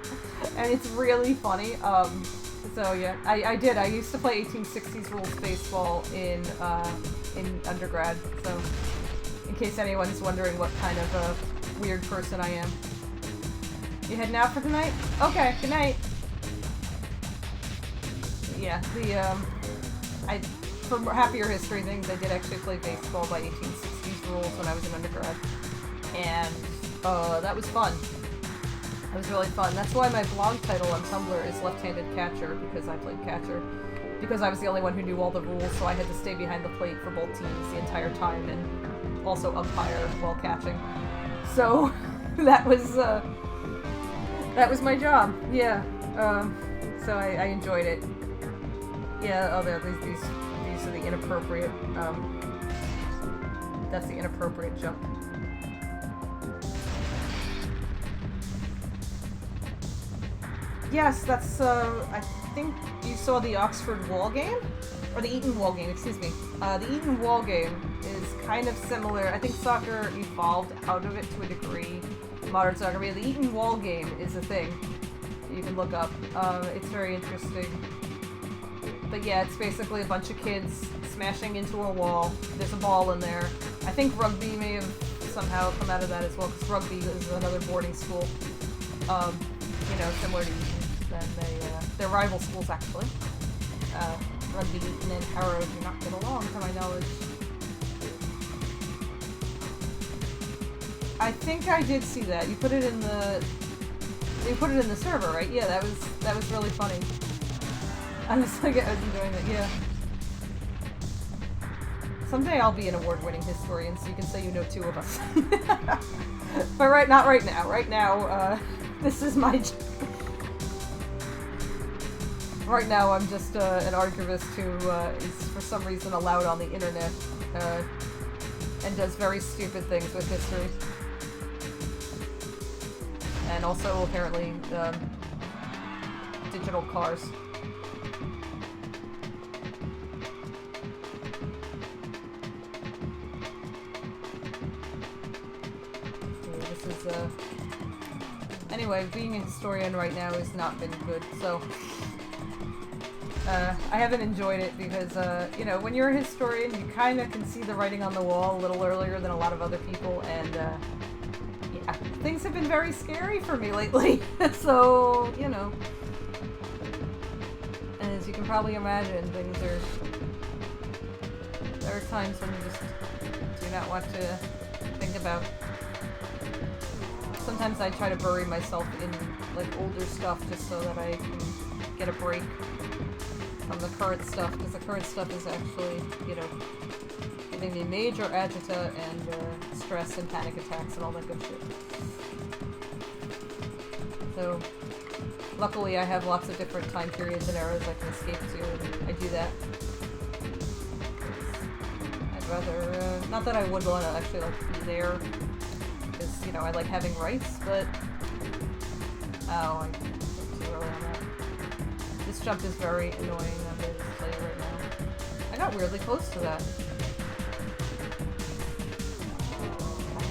and it's really funny. So yeah, I did. I used to play 1860s rules baseball in undergrad, so in case anyone's wondering what kind of a weird person I am. You heading out for tonight? Okay, good night. Yeah, for happier history things, I did actually play baseball by 1860s rules when I was in undergrad, and that was fun. It was really fun. That's why my blog title on Tumblr is Left-Handed Catcher, because I played catcher. Because I was the only one who knew all the rules, so I had to stay behind the plate for both teams the entire time, and also umpire while catching. So that was my job. Yeah. So I enjoyed it. Yeah. Oh, these are the inappropriate. That's the inappropriate jump. Yes, that's, I think you saw the Oxford Wall game? Or the Eton Wall game, excuse me. The Eton Wall game is kind of similar. I think soccer evolved out of it to a degree. Modern soccer. But the Eton Wall game is a thing you can look up. It's very interesting. But yeah, it's basically a bunch of kids smashing into a wall. There's a ball in there. I think rugby may have somehow come out of that as well, because rugby is another boarding school. You know, similar to Eton. Then they're rival schools, actually. Rugby, Eton, and Harrow do not get along, to my knowledge. I think I did see that. You put it in the server, right? Yeah, that was really funny. I was enjoying it. Yeah. Someday I'll be an award-winning historian, so you can say you know two of us. But not right now. Right now, this is my. Right now, I'm just an archivist who is for some reason allowed on the internet and does very stupid things with history. And also, apparently, digital cars. Okay, this is, anyway, being a historian right now has not been good, so I haven't enjoyed it because, you know, when you're a historian, you kind of can see the writing on the wall a little earlier than a lot of other people, and things have been very scary for me lately. So, you know. As you can probably imagine, there are times when you just do not want to think about. Sometimes I try to bury myself in like older stuff just so that I can get a break from the current stuff, because the current stuff is actually, you know, giving me major agita and stress and panic attacks and all that good shit. So, luckily I have lots of different time periods and eras I can escape to, and I do that. I'd rather, not that I would want to actually like be there, because, you know, I like having rights, but, oh, I'm too early on that. This jump is very annoying, I'm going to play it right now. I got weirdly close to that. I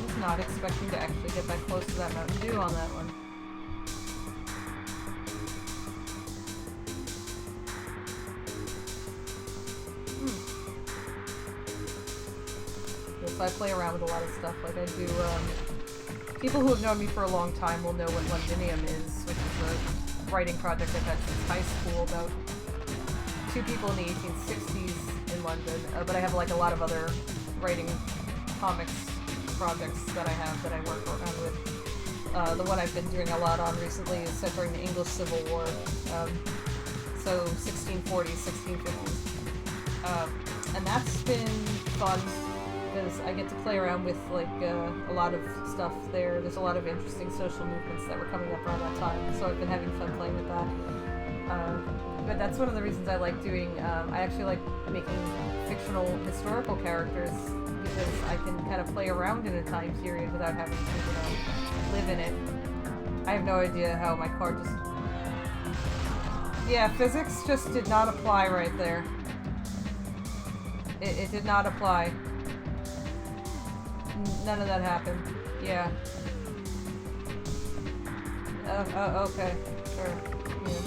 was not expecting to actually get that close to that Mountain Dew on that one. Yes, I play around with a lot of stuff, like I do, people who have known me for a long time will know what Londinium is, which is a writing project I've had since high school about two people in the 1860s in London, but I have like a lot of other writing comics projects that I have that I work around with. The one I've been doing a lot on recently is set during the English Civil War, so 1640s, 1650s, and that's been fun because I get to play around with like a lot of stuff there. There's a lot of interesting social movements that were coming up around that time, so I've been having fun playing with that. But that's one of the reasons I like doing, I actually like making fictional historical characters, because I can kind of play around in a time period without having to, you know, live in it. I have no idea how my car just... Yeah, physics just did not apply right there. It did not apply. None of that happened. Yeah. Okay. Sure. Yeah.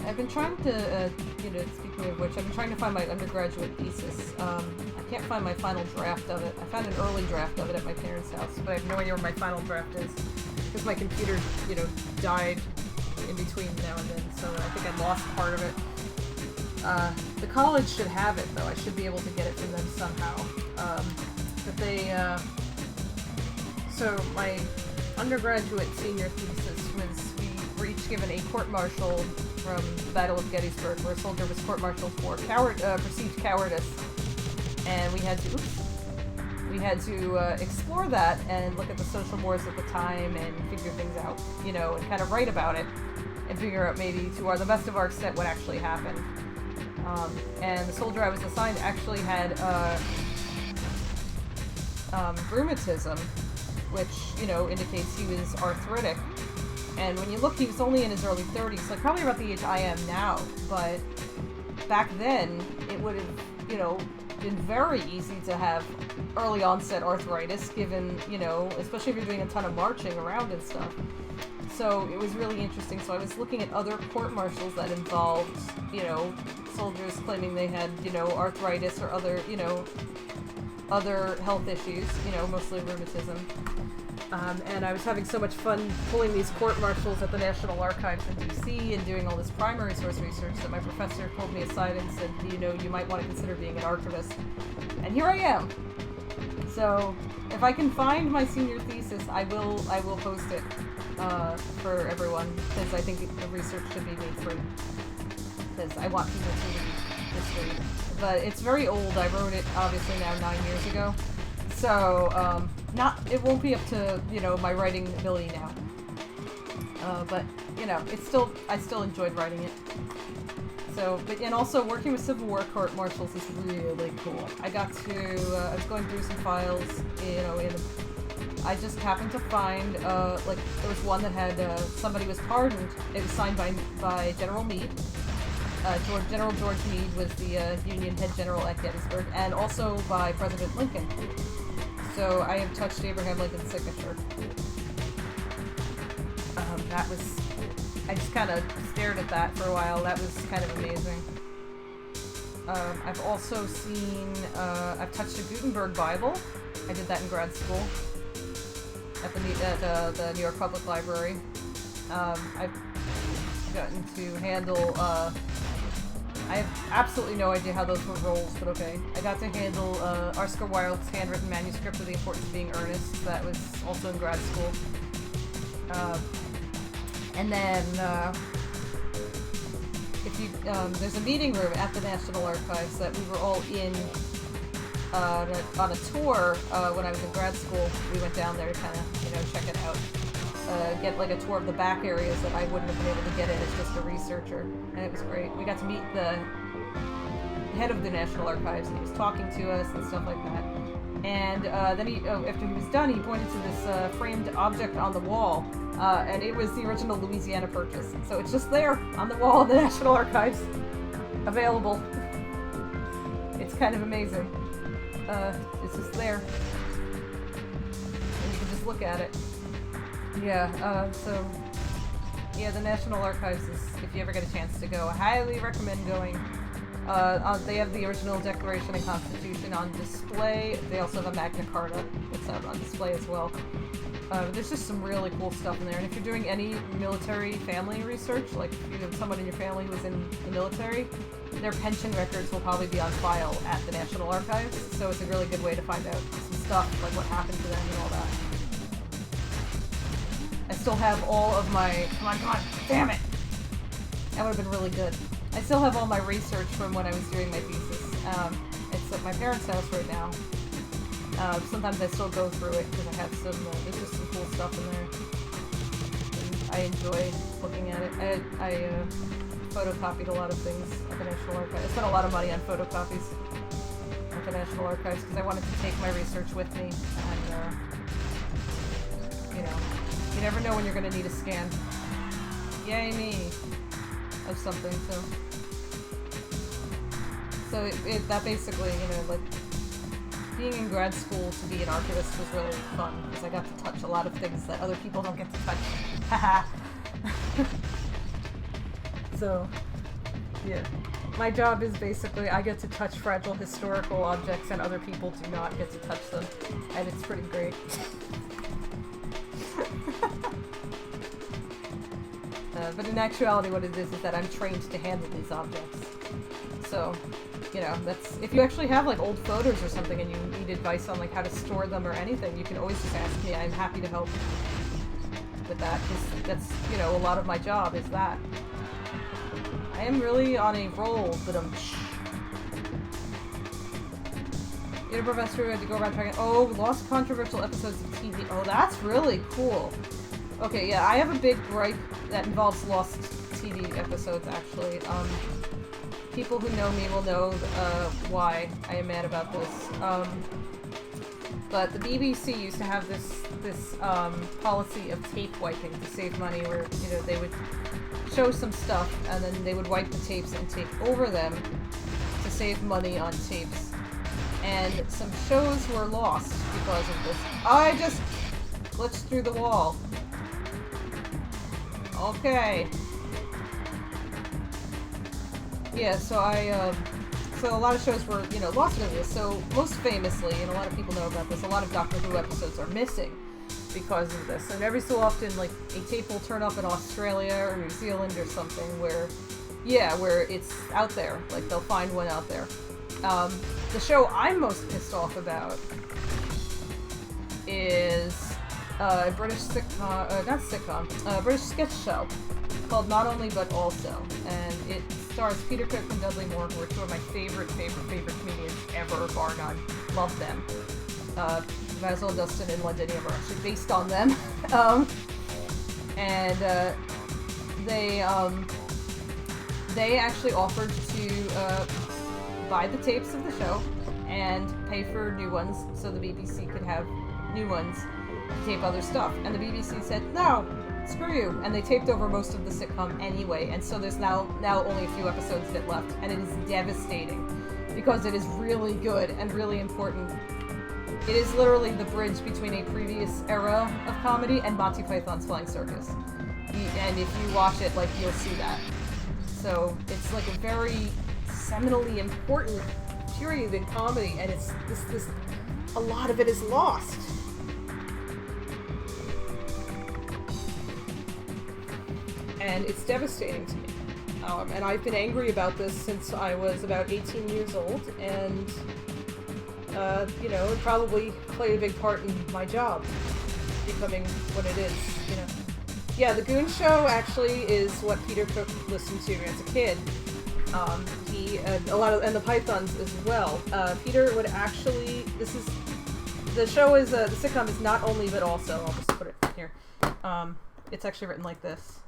I've been trying to, you know, speaking of which, I've been trying to find my undergraduate thesis. I can't find my final draft of it. I found an early draft of it at my parents' house, but I have no idea where my final draft is, because my computer, you know, died in between now and then, so I think I lost part of it. The college should have it, though. I should be able to get it from them somehow. But they, so my undergraduate senior thesis was, we were each given a court-martial from the Battle of Gettysburg, where a soldier was court-martialed for perceived cowardice, and we had to explore that and look at the social mores at the time and figure things out, you know, and kind of write about it and figure out maybe to the best of our extent what actually happened. And the soldier I was assigned actually had rheumatism, which, you know, indicates he was arthritic. And when you look, he was only in his early 30s, like probably about the age I am now. But back then, it would have, you know, been very easy to have early onset arthritis, given, you know, especially if you're doing a ton of marching around and stuff. So it was really interesting. So I was looking at other court-martials that involved, you know, soldiers claiming they had, you know, arthritis or other, you know, other health issues, you know, mostly rheumatism. And I was having so much fun pulling these court-martials at the National Archives in DC and doing all this primary source research that my professor pulled me aside and said, you know, you might want to consider being an archivist. And here I am. So if I can find my senior thesis, I will post it for everyone, because I think the research should be made free. Because I want people to read history. But it's very old. I wrote it obviously now 9 years ago. So, it won't be up to, you know, my writing ability now. But, you know, I still enjoyed writing it. So, and also working with Civil War court-martials is really cool. I got to, I was going through some files, you know, I just happened to find, like, there was one that had, somebody was pardoned. It was signed by General Meade. General George Meade was the Union head general at Gettysburg, and also by President Lincoln. So I have touched Abraham Lincoln's signature. That was, I just kind of stared at that for a while. That was kind of amazing. I've also seen, I've touched a Gutenberg Bible. I did that in grad school. at the New York Public Library. I've gotten to handle. I have absolutely no idea how those were roles, but okay. I got to handle Oscar Wilde's handwritten manuscript of The Importance of Being Earnest. That was also in grad school. And then if you there's a meeting room at the National Archives that we were all in on a tour when I was in grad school. We went down there to kind of check it out, get like a tour of the back areas that I wouldn't have been able to get in as just a researcher, and it was great. We got to meet the head of the National Archives, and he was talking to us and stuff like that. And then after he was done, he pointed to this framed object on the wall, and it was the original Louisiana Purchase. So it's just there on the wall of the National Archives, available. It's kind of amazing. It's just there, and you can just look at it. Yeah. So yeah, the National Archives is, if you ever get a chance to go, I highly recommend going. They have the original Declaration and Constitution on display. They also have a Magna Carta that's out on display as well. There's just some really cool stuff in there. And if you're doing any military family research, like if you have someone in your family who's in the military, their pension records will probably be on file at the National Archives. So it's a really good way to find out some stuff, like what happened to them and all that. I still have all of my... Come on, damn it! That would have been really good. I still have all my research from when I was doing my thesis. It's at my parents' house right now. Sometimes I still go through it because I have some, there's just some cool stuff in there. And I enjoy looking at it. I photocopied a lot of things at the National Archives. I spent a lot of money on photocopies at the National Archives because I wanted to take my research with me. And, you never know when you're going to need a scan. Yay me! Of something, so that basically, like, being in grad school to be an archivist was really fun because I got to touch a lot of things that other people don't get to touch. Haha. So, yeah. My job is basically I get to touch fragile historical objects and other people do not get to touch them, and it's pretty great. But in actuality, what it is that I'm trained to handle these objects. So, that's, if you actually have like old photos or something and you need advice on like how to store them or anything, you can always just ask me. I'm happy to help with that, because that's, a lot of my job is that. I am really on a roll, but Professor had to go around trying. Oh, lost controversial episodes of TV. Oh, that's really cool. Okay, yeah, I have a big gripe that involves lost TV episodes, actually. People who know me will know why I am mad about this. But the BBC used to have this policy of tape wiping to save money, where, they would show some stuff, and then they would wipe the tapes and tape over them to save money on tapes. And some shows were lost because of this. I just glitched through the wall. Okay. Yeah, so so a lot of shows were, lost in this. So most famously, and a lot of people know about this, a lot of Doctor Who episodes are missing because of this. And every so often, like, a tape will turn up in Australia or New Zealand or something where it's out there. Like, they'll find one out there. The show I'm most pissed off about is a British British sketch show called Not Only But Also, and it stars Peter Cook and Dudley Moore, who are two of my favorite comedians ever, bar none. Love them. Basil, Dustin, and Londinium are actually based on them. They actually offered to buy the tapes of the show and pay for new ones so the BBC could have new ones to tape other stuff. And the BBC said, no, screw you. And they taped over most of the sitcom anyway. And so there's now only a few episodes that left. And it is devastating because it is really good and really important. It is literally the bridge between a previous era of comedy and Monty Python's Flying Circus. And if you watch it, like, you'll see that. So it's like a very seminally important period in comedy, and it's this a lot of it is lost. and it's devastating to me. And I've been angry about this since I was about 18 years old, and it probably played a big part in my job becoming what it is. Yeah, the Goon Show actually is what Peter Cook listened to as a kid. He and the Pythons as well. Peter would actually. The sitcom is not only but also. I'll just put it here. It's actually written like this,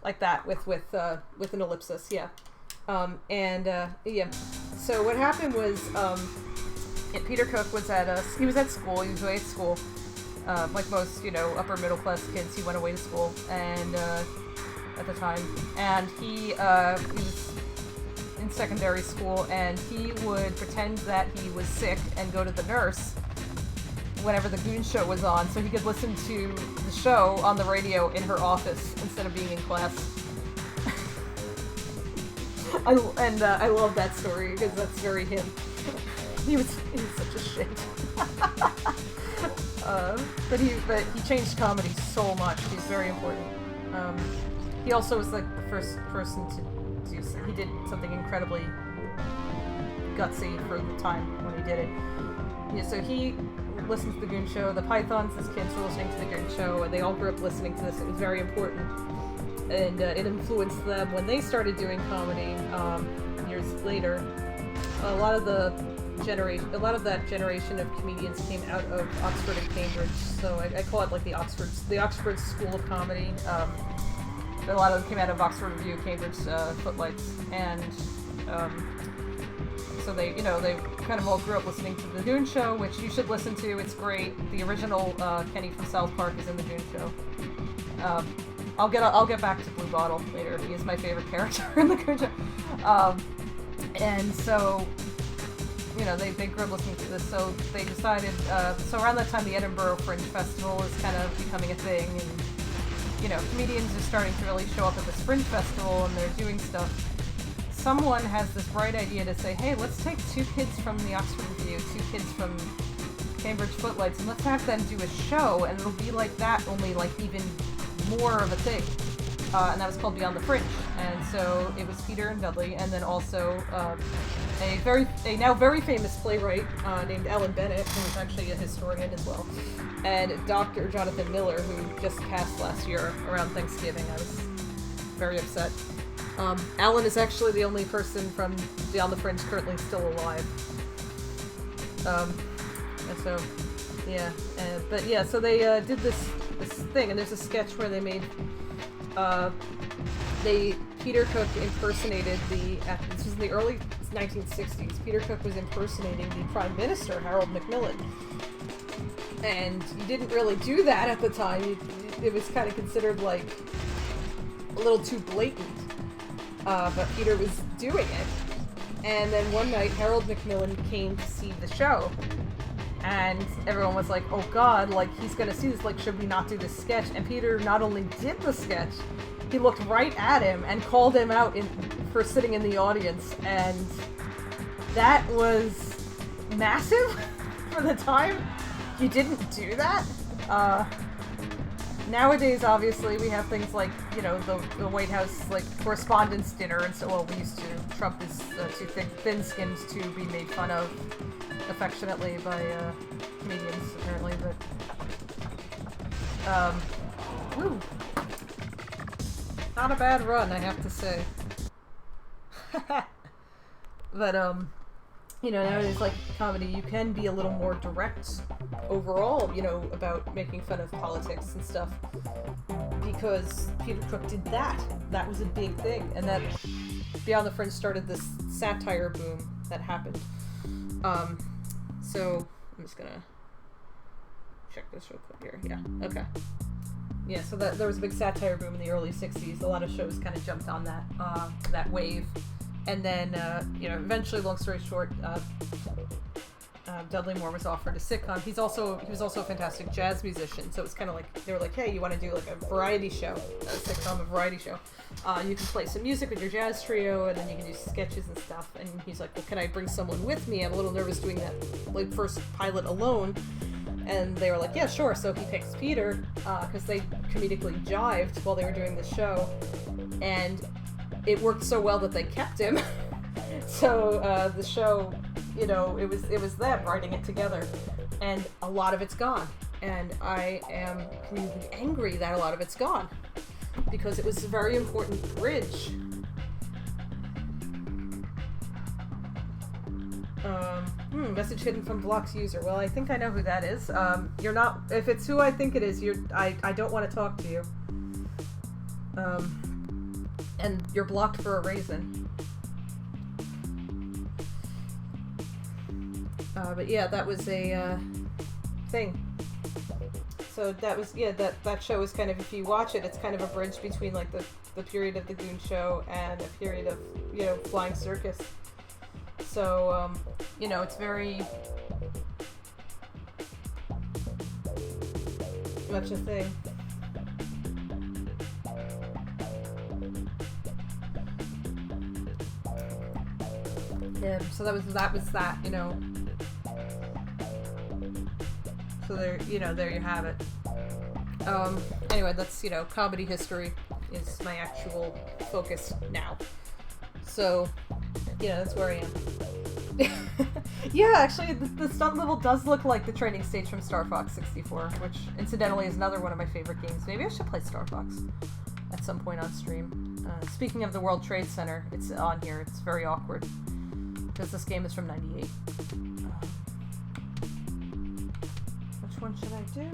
like that with an ellipsis. Yeah. So what happened was, Peter Cook was he was at school. He was away at school. Like most, upper middle class kids, he went away to school, and at the time, and he was in secondary school, and he would pretend that he was sick and go to the nurse whenever the Goon Show was on, so he could listen to the show on the radio in her office instead of being in class. I love that story because that's very him. He was such a shit. But he changed comedy so much. He's very important. He also was like the first person to do. He did something incredibly gutsy for the time when he did it. Yeah, so he listened to the Goon Show. The Pythons, his kids, were listening to the Goon Show, and they all grew up listening to this. It was very important, and it influenced them when they started doing comedy years later. A lot of that generation of comedians came out of Oxford and Cambridge, so I call it like the Oxford School of Comedy. A lot of them came out of Oxford Review, Cambridge Footlights, and so they kind of all grew up listening to the Goon Show, which you should listen to. It's great. The original Kenny from South Park is in the Goon Show. I'll get back to Blue Bottle later. He is my favorite character in the Goon Show. And so, they grew up listening to this, so they decided, so around that time the Edinburgh Fringe Festival is kind of becoming a thing, and, comedians are starting to really show up at this Fringe Festival, and they're doing stuff. Someone has this bright idea to say, hey, let's take 2 kids from the Oxford Review, 2 kids from Cambridge Footlights, and let's have them do a show, and it'll be like that, only like even more of a thing. And that was called Beyond the Fringe. And so it was Peter and Dudley, and then also a now very famous playwright named Alan Bennett, who was actually a historian as well, and Dr. Jonathan Miller, who just passed last year around Thanksgiving. I was very upset. Alan is actually the only person from Beyond the Fringe currently still alive. And so, yeah. So they did this thing, and there's a sketch where they made... Peter Cook impersonated this was in the early 1960s. Peter Cook was impersonating the Prime Minister, Harold Macmillan. And you didn't really do that at the time. It was kind of considered like a little too blatant. But Peter was doing it. And then one night, Harold Macmillan came to see the show. And everyone was like, oh god, like, he's gonna see this, like, should we not do this sketch? And Peter not only did the sketch, he looked right at him and called him out for sitting in the audience, and that was massive for the time. You didn't do that. Nowadays, obviously, we have things like, the White House, like, correspondence dinner, and so, well, we used to, Trump is too thin-skinned to be made fun of affectionately by comedians, apparently, but woo. Not a bad run, I have to say. But nowadays, like, comedy, you can be a little more direct overall, about making fun of politics and stuff, because Peter Cook did that. That was a big thing, and that Beyond the Fringe started this satire boom that happened. So I'm just gonna check this real quick here. Yeah, okay. Yeah, so there was a big satire boom in the early 60s. A lot of shows kind of jumped on that wave. And then, eventually, long story short, Dudley Moore was offered a sitcom. He was also a fantastic jazz musician, so it's kind of like, they were like, hey, you want to do like a variety show, a sitcom, a variety show. You can play some music with your jazz trio, and then you can do sketches and stuff. And he's like, well, can I bring someone with me? I'm a little nervous doing that, like, first pilot alone. And they were like, yeah, sure. So he picks Peter, because they comedically jived while they were doing the show. And it worked so well that they kept him. So the show, you know, it was them writing it together. And a lot of it's gone. And I am really angry that a lot of it's gone. Because it was a very important bridge. Message hidden from blocked user. Well, I think I know who that is. You're not. If it's who I think it is, I don't want to talk to you. And you're blocked for a reason. But yeah, that was a thing. So that was, yeah, that show is kind of, if you watch it, it's kind of a bridge between like the period of the Goon Show and a period of, you know, Flying Circus. So, you know, it's very much a thing. Yeah, so that was that, you know. So there, you know, there you have it. Anyway, that's, you know, comedy history is my actual focus now. So, yeah, that's where I am. Yeah, actually, the stunt level does look like the training stage from Star Fox 64, which, incidentally, is another one of my favorite games. Maybe I should play Star Fox at some point on stream. Speaking of the World Trade Center, it's on here. It's very awkward, because this game is from '98. Which one should I do?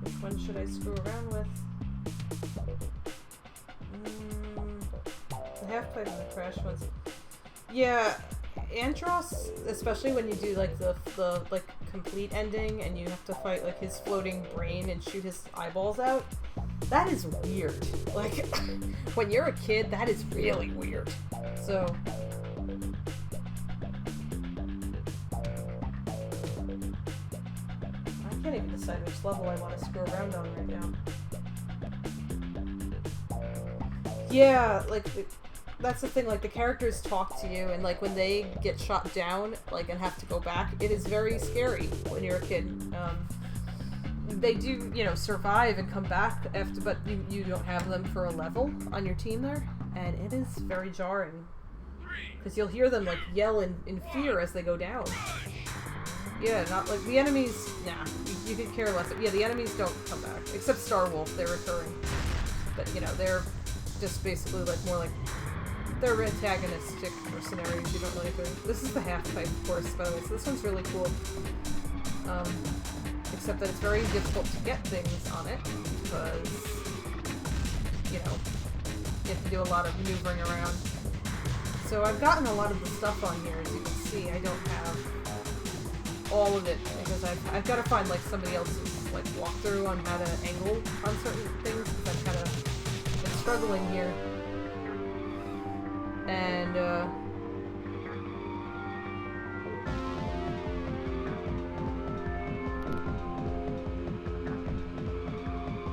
Which one should I screw around with? I have played in the Crash ones. Yeah, Andros, especially when you do like the like complete ending and you have to fight like his floating brain and shoot his eyeballs out. That is weird. Like when you're a kid, that is really weird. So I can't even decide which level I want to screw around on right now. Yeah, like that's the thing, like the characters talk to you, and like when they get shot down, like and have to go back, it is very scary when you're a kid. They do, you know, survive and come back after, but you don't have them for a level on your team there, and it is very jarring because you'll hear them like yell in fear as they go down. Yeah, not like the enemies. Nah, you could care less. Yeah, the enemies don't come back except Star Wolf. They're recurring, but you know they're just basically like more like. They're antagonistic mercenaries. You don't really think. This is the half-pipe, of course, by the way, so this one's really cool. Except that it's very difficult to get things on it, because, you know, you have to do a lot of maneuvering around. So I've gotten a lot of the stuff on here, as you can see. I don't have all of it, because I've got to find, like, somebody else's, like, walkthrough on how to angle on certain things, because I've kind of been struggling here. And, you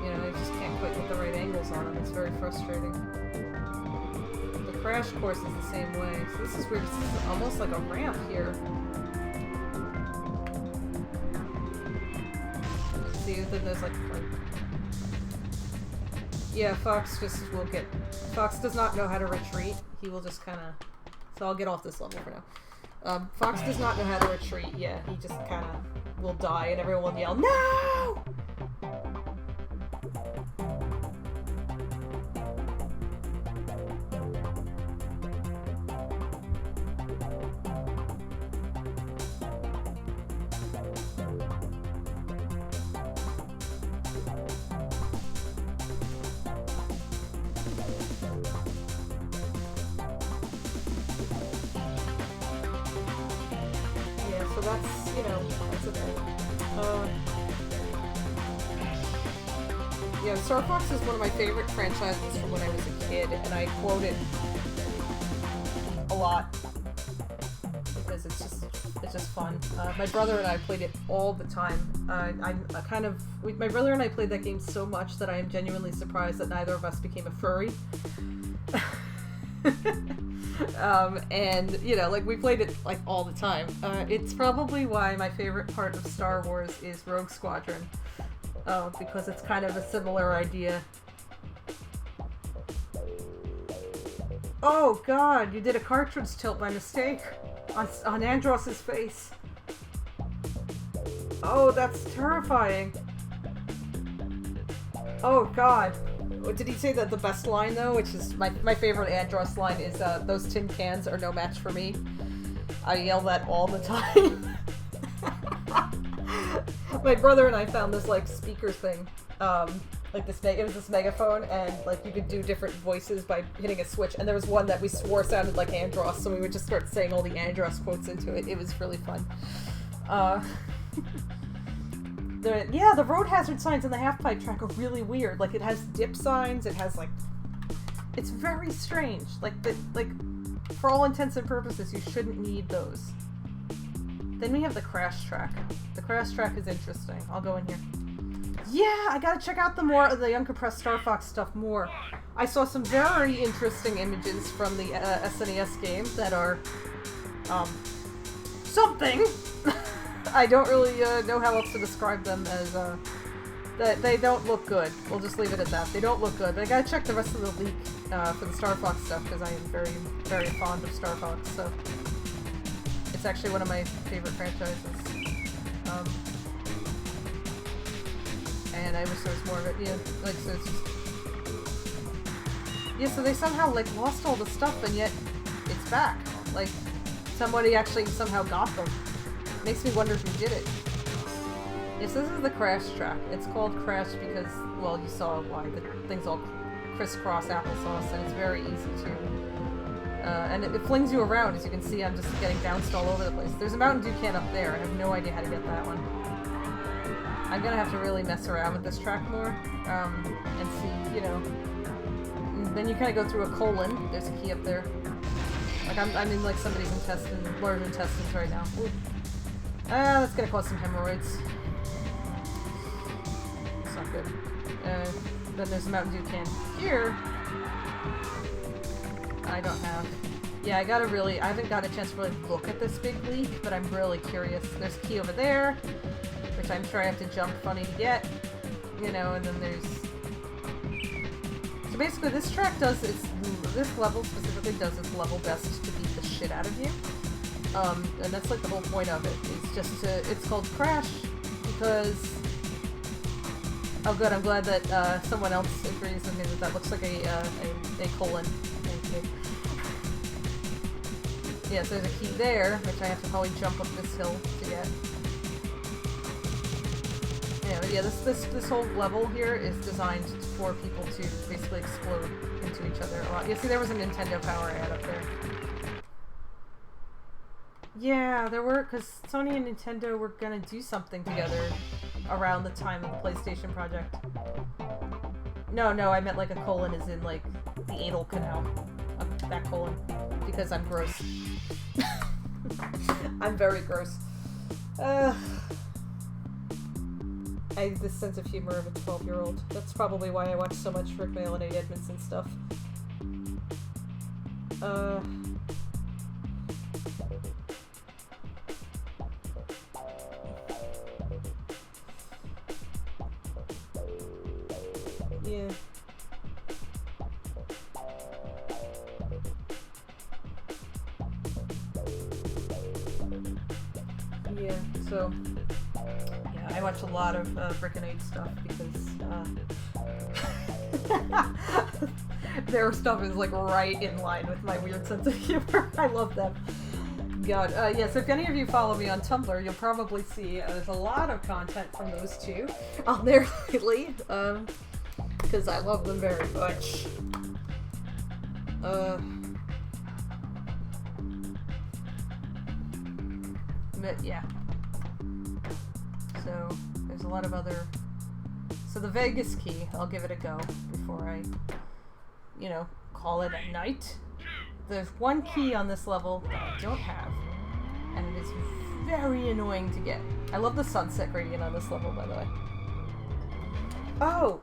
know, I just can't quite get the right angles on them. It's very frustrating. The Crash course is the same way. So this is weird. This is almost like a ramp here. See, then there's like... Yeah, Fox just will get... Fox does not know how to retreat. He will just kind of... So I'll get off this level for now. Fox does not know how to retreat. Yeah, he just kind of will die and everyone will yell, "No!" So that's, you know, that's a thing. Yeah, Star Fox is one of my favorite franchises from when I was a kid, and I quote it a lot because it's just fun. My brother and I played it all the time. My brother and I played that game so much that I am genuinely surprised that neither of us became a furry. And you know, like we played it like all the time. It's probably why my favorite part of Star Wars is Rogue Squadron, because it's kind of a similar idea. Oh god, you did a cartridge tilt by mistake on Andros's face. Oh, that's terrifying. Oh god. Did he say that the best line though, which is my favorite Andros line is those tin cans are no match for me. I yell that all the time. My brother and I found this like speaker thing. Like this it was this megaphone, and like you could do different voices by hitting a switch, and there was one that we swore sounded like Andros, so we would just start saying all the Andros quotes into it. It was really fun. The road hazard signs in the half-pipe track are really weird. Like, it has dip signs, it has, like... It's very strange. Like, for all intents and purposes, you shouldn't need those. Then we have the crash track. The crash track is interesting. I'll go in here. Yeah, I gotta check out the uncompressed Star Fox stuff more. I saw some very interesting images from the SNES game that are, something! I don't really know how else to describe them as, that they don't look good. We'll just leave it at that. They don't look good, but I gotta check the rest of the leak for the Star Fox stuff, because I am very, very fond of Star Fox, so... It's actually one of my favorite franchises. And I wish there was more of it, yeah, like, so it's just... Yeah, so they somehow, like, lost all the stuff, and yet it's back. Like, somebody actually somehow got them. Makes me wonder who did it. Yes, this is the crash track. It's called Crash because, well, you saw why. The thing's all crisscross applesauce, and it's very easy to... and it flings you around. As you can see, I'm just getting bounced all over the place. There's a Mountain Dew can up there. I have no idea how to get that one. I'm gonna have to really mess around with this track more, and see, you know... And then you kind of go through a colon. There's a key up there. Like, I'm in, like, somebody's large intestines right now. Ooh. That's gonna cause some hemorrhoids. It's not good. Then there's a Mountain Dew can here. I don't have. Yeah, I haven't got a chance to really look at this big leak, but I'm really curious. There's a key over there, which I'm sure I have to jump funny to get. You know, and then there's... So basically this track this level specifically does its level best to beat the shit out of you. And that's like the whole point of it. It's just it's called Crash because... Oh good, I'm glad that someone else agrees with me that looks like a colon. Thank you. Yeah, so there's a key there, which I have to probably jump up this hill to get. Yeah, but yeah, this whole level here is designed for people to basically explode into each other a lot. You see, there was a Nintendo Power ad up there. Yeah, there were, because Sony and Nintendo were gonna do something together around the time of the PlayStation project. No, I meant like a colon is in like the anal canal. That colon. Because I'm gross. I'm very gross. I have this sense of humor of a 12-year-old. That's probably why I watch so much Rick Mail and A. Edmondson stuff. Yeah. Yeah, so... Yeah, I watch a lot of Brick and Age stuff because, their stuff is, like, right in line with my weird sense of humor. I love them. God, yes, if any of you follow me on Tumblr, you'll probably see there's a lot of content from those two on there lately, because I love them very much. But, yeah. So, there's a lot of other... So the Vegas key, I'll give it a go before I, you know, call it a night. There's one key on this level that I don't have, and it is very annoying to get. I love the sunset gradient on this level, by the way. Oh!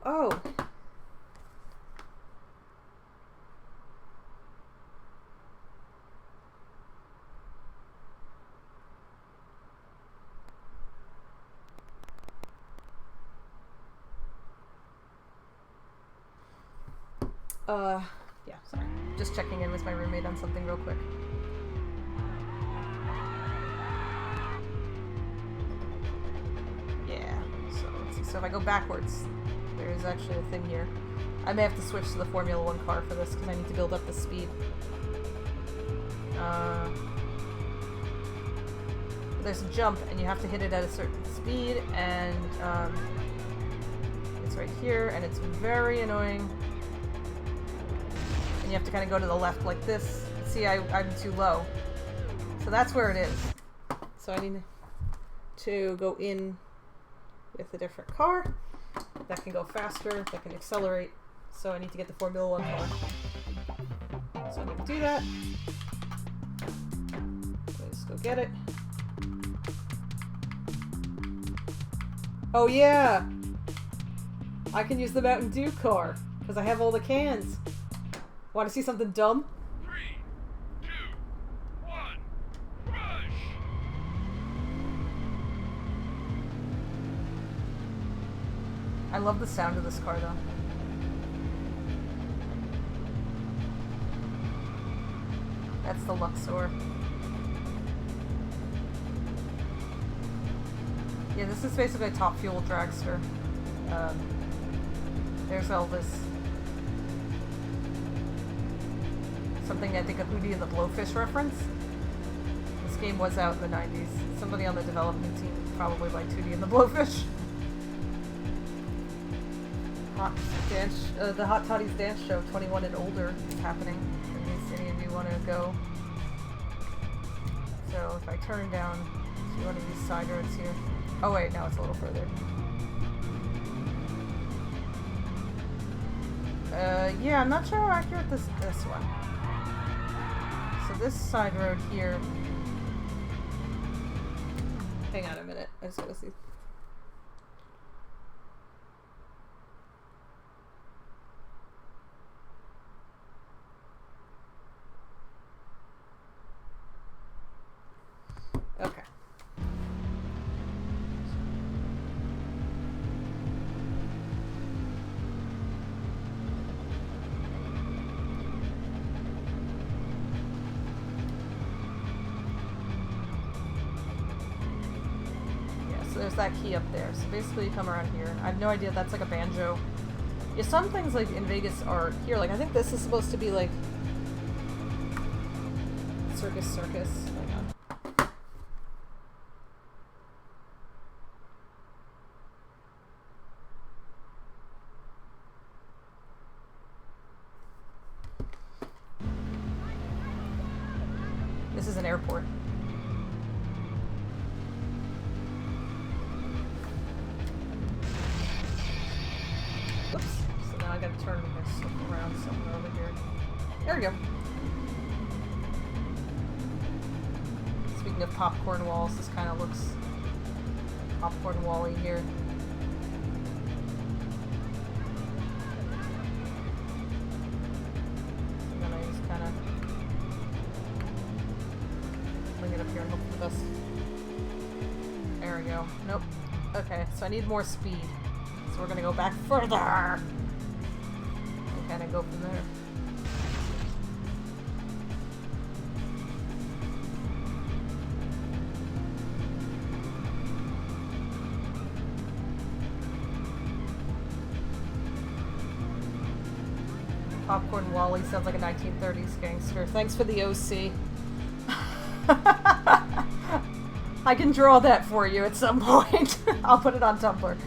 Yeah, sorry. Just checking in with my roommate on something real quick. Yeah, so let's see. So if I go backwards, there is actually a thing here. I may have to switch to the Formula 1 car for this because I need to build up the speed. There's a jump and you have to hit it at a certain speed, and it's right here, and it's very annoying. And you have to kind of go to the left like this. See, I'm too low. So that's where it is. So I need to go in with a different car that can go faster, that can accelerate. So I need to get the Formula 1 car. So I'm going to do that. Let's go get it. Oh yeah! I can use the Mountain Dew car, because I have all the cans. Want to see something dumb? 3, 2, 1, rush! I love the sound of this car though. That's the Luxor. Yeah, this is basically a Top Fuel dragster. There's Elvis. Something I think a Hootie and the Blowfish reference. This game was out in the 90s. Somebody on the development team probably liked Hootie and the Blowfish. The Hot Toddies Dance Show 21 and older is happening. In case any of you want to go. So if I turn down to one of these side roads here. Oh wait, no, it's a little further. Yeah, I'm not sure how accurate this one. So this side road here. Hang on a minute. I just gotta see. Okay. There's that key up there. So basically you come around here. I have no idea, that's like a banjo. Yeah, some things like in Vegas are here. Like I think this is supposed to be like Circus. Hang on. This is an airport. Oops. So now I gotta turn this around somewhere over here. There we go. Speaking of popcorn walls, this kind of looks popcorn wall-y here. And then I just kind of bring it up here and hope for the best. There we go. Nope. Okay, so I need more speed. So we're gonna go back further and kind of go from there. Popcorn Wally sounds like a 1930s gangster. Thanks for the OC. I can draw that for you at some point. I'll put it on Tumblr.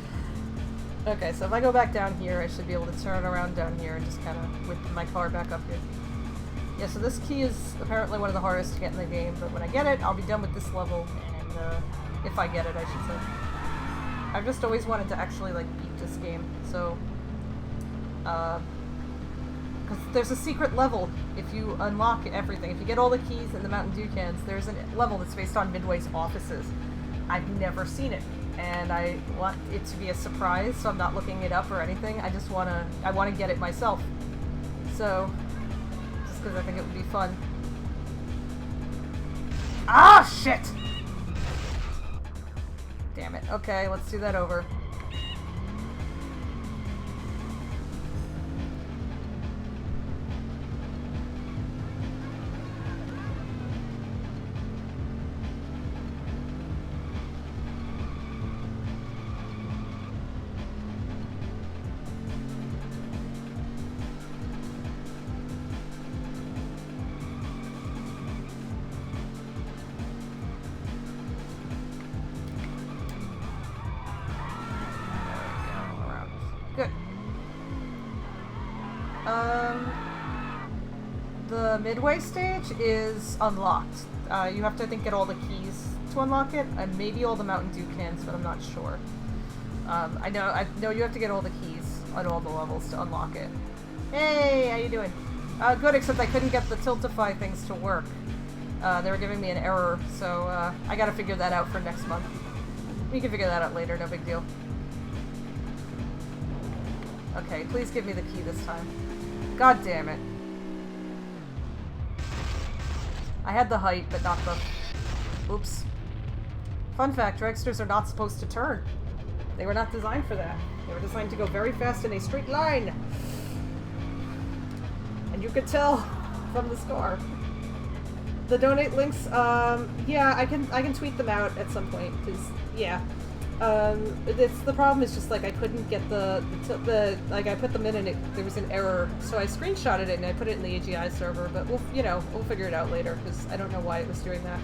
Okay, so if I go back down here, I should be able to turn around down here and just kind of whip my car back up here. Yeah, so this key is apparently one of the hardest to get in the game, but when I get it, I'll be done with this level, and if I get it, I should say. I've just always wanted to actually, like, beat this game, so, because there's a secret level if you unlock everything. If you get all the keys in the Mountain Dew cans, there's a level that's based on Midway's offices. I've never seen it. And I want it to be a surprise, so I'm not looking it up or anything. I want to get it myself. So, just because I think it would be fun. Ah, shit! Damn it. Okay, let's do that over. midway stage is unlocked. You have to, I think, get all the keys to unlock it, and maybe all the Mountain Dew cans, but I'm not sure. I know you have to get all the keys on all the levels to unlock it. Hey, how you doing? Good, except I couldn't get the Tiltify things to work. They were giving me an error, so I gotta figure that out for next month. We can figure that out later, no big deal. Okay, please give me the key this time. God damn it. I had the height, but not the... Oops. Fun fact, dragsters are not supposed to turn. They were not designed for that. They were designed to go very fast in a straight line. And you could tell from the scar. The donate links, yeah, I can tweet them out at some point, because, yeah. The problem is just, like, I couldn't get like, I put them in and there was an error, so I screenshotted it and I put it in the AGI server, but we'll figure it out later, because I don't know why it was doing that.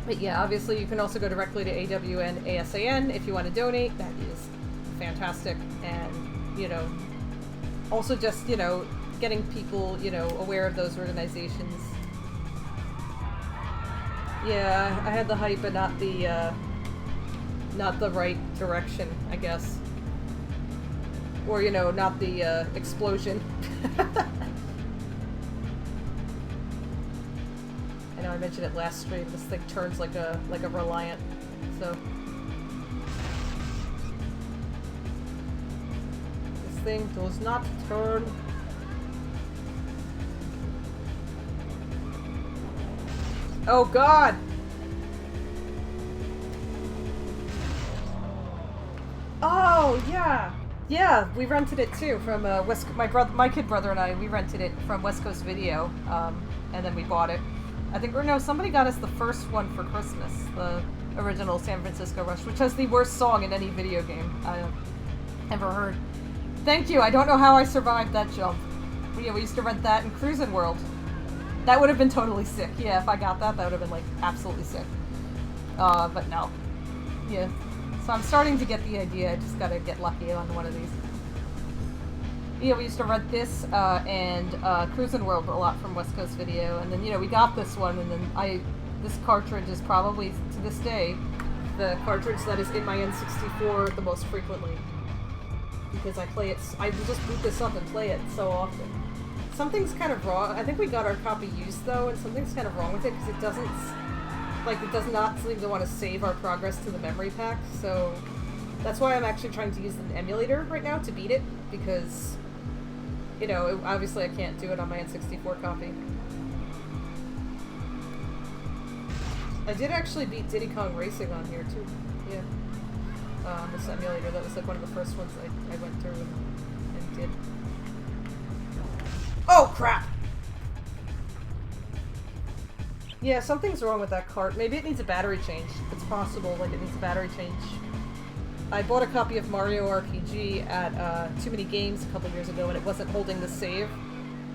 But yeah, obviously you can also go directly to AWN ASAN if you want to donate. That is fantastic, and, also just, getting people, aware of those organizations. Yeah, I had the hype, but not the right direction, I guess. Or, not the, explosion. I know I mentioned it last stream, this thing turns like a Reliant, so... This thing does not turn. Oh god! Oh, yeah! Yeah, we rented it too from my kid brother and I, we rented it from West Coast Video, and then we bought it. I think, or no, somebody got us the first one for Christmas, the original San Francisco Rush, which has the worst song in any video game I've ever heard. Thank you, I don't know how I survived that jump. But yeah, we used to rent that in Cruisin' World. That would have been totally sick. Yeah, if I got that, that would have been, like, absolutely sick. But no. Yeah. So I'm starting to get the idea, I just gotta get lucky on one of these. Yeah, we used to rent this, and Cruisin' World a lot from West Coast Video, and then, we got this one, and then this cartridge is probably, to this day, the cartridge that is in my N64 the most frequently. Because I play it, I just boot this up and play it so often. Something's kind of wrong. I think we got our copy used, though, and something's kind of wrong with it, because it doesn't, like, it does not seem to want to save our progress to the memory pack, so that's why I'm actually trying to use an emulator right now to beat it, because, obviously I can't do it on my N64 copy. I did actually beat Diddy Kong Racing on here, too. Yeah. This emulator, that was, like, one of the first ones I went through and did. Oh, crap! Yeah, something's wrong with that cart. Maybe it needs a battery change. It's possible, like, it needs a battery change. I bought a copy of Mario RPG at Too Many Games a couple years ago, and it wasn't holding the save.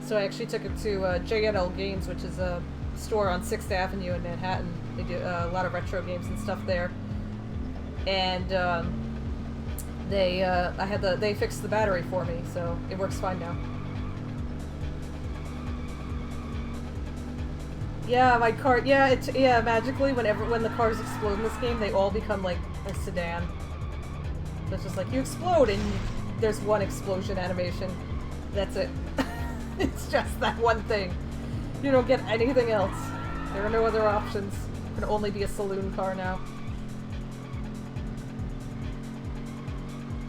So I actually took it to JNL Games, which is a store on 6th Avenue in Manhattan. They do a lot of retro games and stuff there. And they fixed the battery for me, so it works fine now. Yeah, my car. Yeah, magically, when the cars explode in this game, they all become like a sedan. So it's just like you explode, and there's one explosion animation. That's it. It's just that one thing. You don't get anything else. There are no other options. It can only be a saloon car now.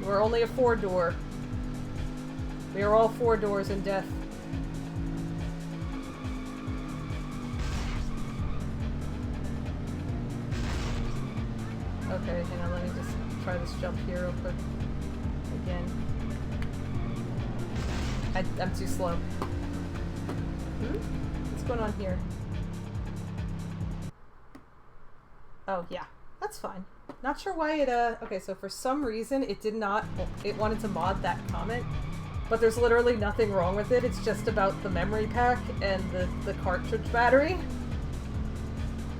You are only a 4-door. We are all 4 doors in death. Okay, hang on, let me just try this jump here real quick. Again. I'm too slow. What's going on here? Oh, yeah. That's fine. Not sure why it, okay, so for some reason it did not, it wanted to mod that comment, but there's literally nothing wrong with it. It's just about the memory pack and the cartridge battery.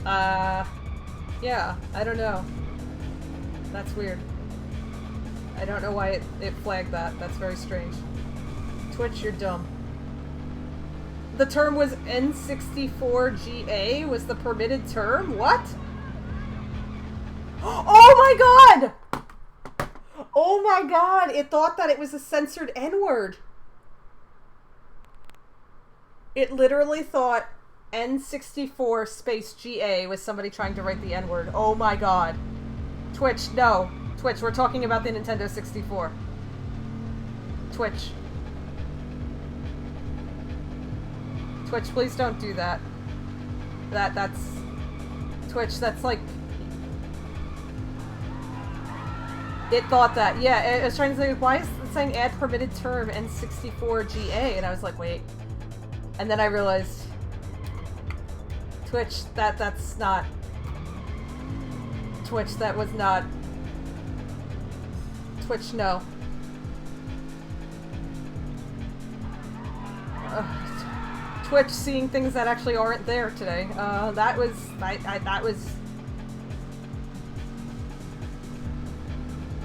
Yeah, I don't know. That's weird. I don't know why it flagged that. That's very strange. Twitch, you're dumb. the term was N64GA was the permitted term? What? Oh my god! Oh my god, it thought that it was a censored N-word. It literally thought N64 space GA was somebody trying to write the N-word. Oh my god. Twitch, no. Twitch, we're talking about the Nintendo 64. Twitch. Twitch, please don't do that. That's... Twitch, that's like... It thought that. Yeah, it was trying to say, why is it saying add permitted term N64GA? And I was like, wait. And then I realized... Twitch, that's not... Twitch, that was not... Twitch, no. Twitch seeing things that actually aren't there today. That was... that was...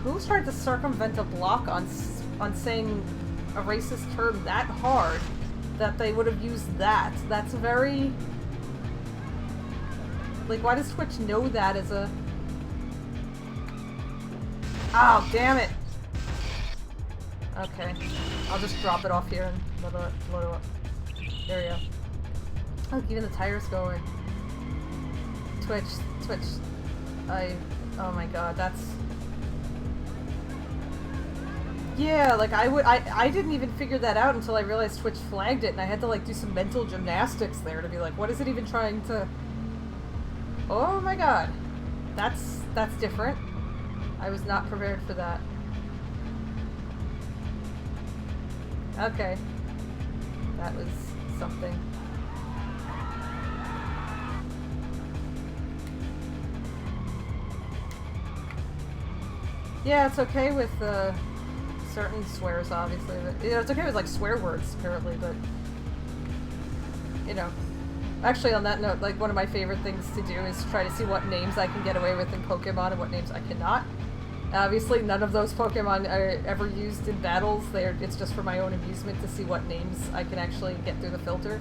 Who's tried to circumvent a block on saying a racist term that hard that they would have used that? That's very... Like, why does Twitch know that as a... Oh, damn it! Okay. I'll just drop it off here and load it up. There we go. Oh, even the tire's going. Twitch. Oh my god, that's... Yeah, like, I didn't even figure that out until I realized Twitch flagged it, and I had to, like, do some mental gymnastics there to be like, what is it even trying to... Oh my god. That's different. I was not prepared for that. Okay. That was something. Yeah, it's okay with certain swears, obviously. But, you know, it's okay with, like, swear words, apparently, but... You know. Actually, on that note, like, one of my favorite things to do is try to see what names I can get away with in Pokemon and what names I cannot. Obviously, none of those Pokemon are ever used in battles. It's just for my own amusement to see what names I can actually get through the filter.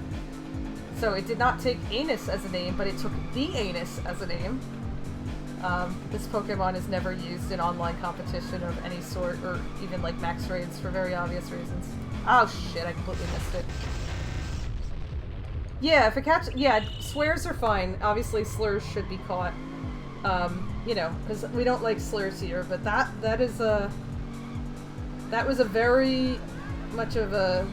So it did not take Anus as a name, but it took the Anus as a name. This Pokemon is never used in online competition of any sort, or even, like, max raids for very obvious reasons. Oh shit, I completely missed it. Yeah, if a catch... Yeah, swears are fine. Obviously, slurs should be caught. You know, because we don't like slurs here, but that is a... That was a very much of a...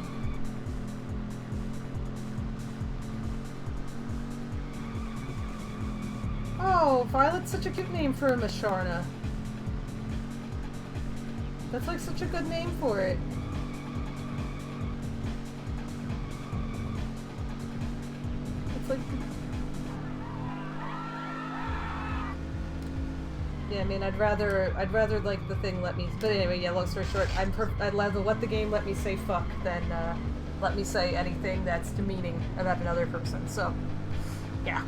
Oh, Violet's such a cute name for a Masharna. That's like such a good name for it. Like, yeah, I mean, I'd rather like the thing let me. But anyway, yeah. Long story short, I'd rather let the game let me say fuck than let me say anything that's demeaning about another person. So, yeah.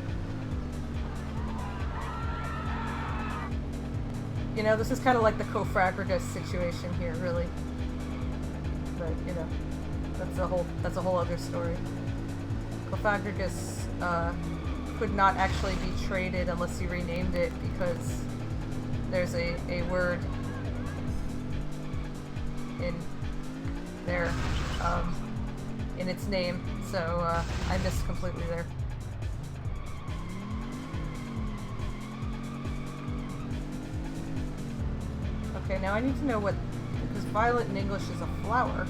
You know, this is kind of like the Cofragigus situation here, really. But you know, that's a whole other story. Cofragigus could not actually be traded unless you renamed it because there's a word in there in its name, so I missed completely there. Okay, now I need to know what, because violet in English is a flower,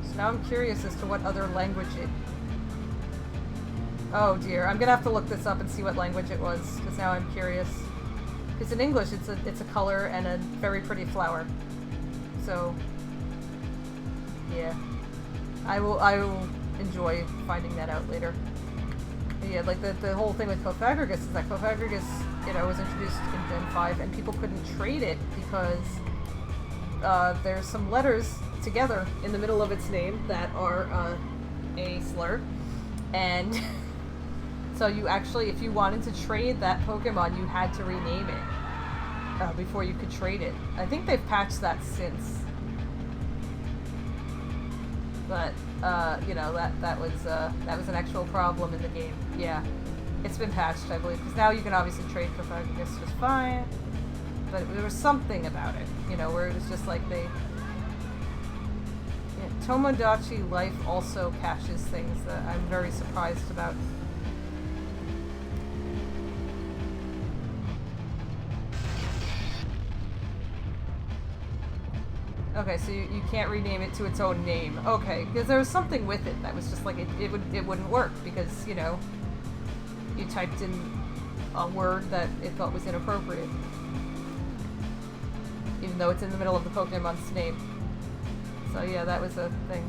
so now I'm curious as to what other language it... Oh dear, I'm gonna have to look this up and see what language it was, because now I'm curious. Because in English, it's a color and a very pretty flower. So, yeah, I will enjoy finding that out later. But yeah, like the whole thing with Cofragigus is that Cofragigus, you know, was introduced in Gen 5, and people couldn't trade it because there's some letters together in the middle of its name that are a slur, and. So you actually, if you wanted to trade that Pokemon, you had to rename it before you could trade it. I think they've patched that since. But you know, that was an actual problem in the game. Yeah, it's been patched, I believe, because now you can obviously trade Profundus just fine. But there was something about it, you know, where it was just like they. Yeah, Tomodachi Life also patches things that I'm very surprised about. Okay, so you can't rename it to its own name. Okay, because there was something with it that was just like it wouldn't work because, you know, you typed in a word that it thought was inappropriate. Even though it's in the middle of the Pokemon's name. So yeah, that was a thing.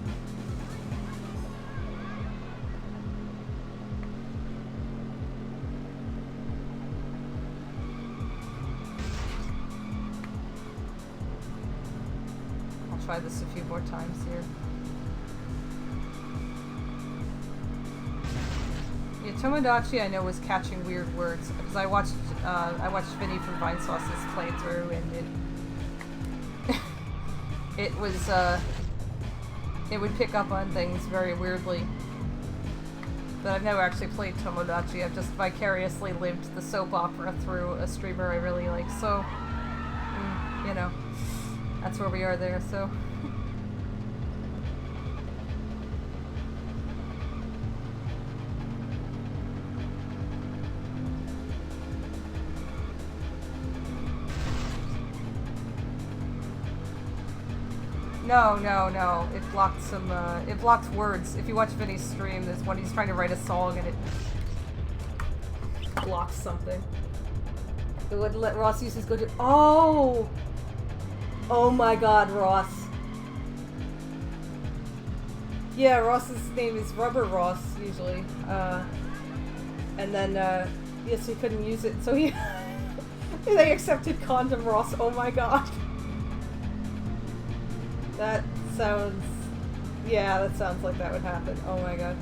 I'll try this a few more times here. Yeah, Tomodachi I know was catching weird words because I watched Vinny from Vinesauce's playthrough and it was it would pick up on things very weirdly. But I've never actually played Tomodachi. I've just vicariously lived the soap opera through a streamer I really like. So, you know, that's where we are there. So. No. It blocked some, it blocked words. If you watch Vinny's stream, there's one he's trying to write a song and it blocks something. It wouldn't let Ross use his go to. Oh! Oh my god, Ross. Yeah, Ross's name is Rubber Ross, usually. And then, yes, he couldn't use it, so he. They accepted Condom Ross. Oh my god. That sounds... Yeah, that sounds like that would happen. Oh my god.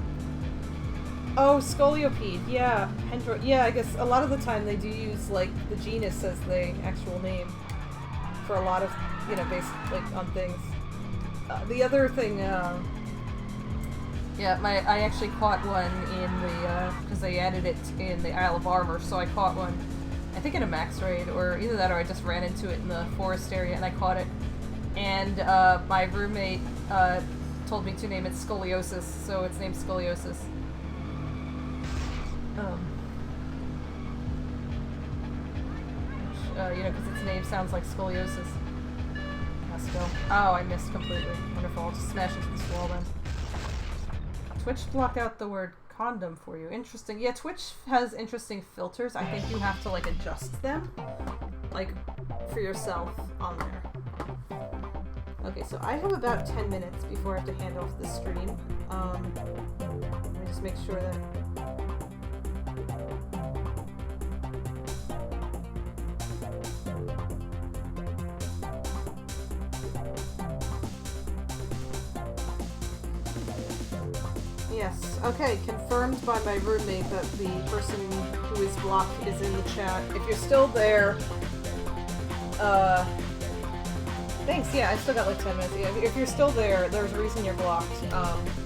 Oh, Scoliopede. Yeah. Yeah, I guess a lot of the time they do use, like, the genus as the actual name. For a lot of, you know, based, like, on things. The other thing, yeah, I actually caught one in the, because they added it in the Isle of Armor, so I caught one, I think in a max raid, or either that or I just ran into it in the forest area and I caught it. And my roommate told me to name it Scoliosis, so it's named Scoliosis. You know, because its name sounds like scoliosis. Let's go. Oh, I missed completely. Wonderful. I'll just smash into this wall then. Twitch blocked out the word condom for you. Interesting. Yeah, Twitch has interesting filters. I think you have to, like, adjust them, like, for yourself on there. Okay, so I have about 10 minutes before I have to hand off the stream. Let me just make sure that... Yes, okay, confirmed by my roommate that the person who is blocked is in the chat. If you're still there, thanks, yeah, I still got like 10 minutes. Yeah, if you're still there, there's a reason you're blocked.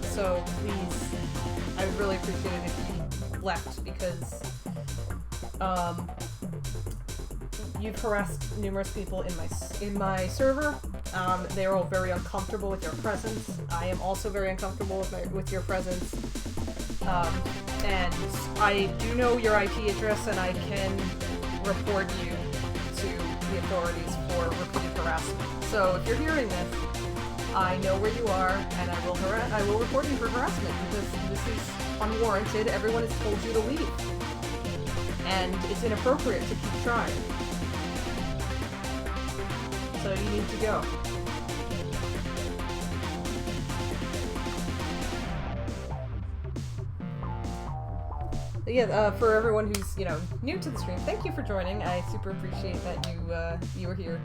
So please, I would really appreciate it if you left because, you've harassed numerous people in my server. They're all very uncomfortable with your presence. I am also very uncomfortable with your presence. And I do know your IP address and I can report you to the authorities for repeated harassment. So if you're hearing this, I know where you are and I will report you for harassment because this is unwarranted. Everyone has told you to leave. And it's inappropriate to keep trying. So you need to go. But yeah, for everyone who's, you know, new to the stream, thank you for joining. I super appreciate that you were here.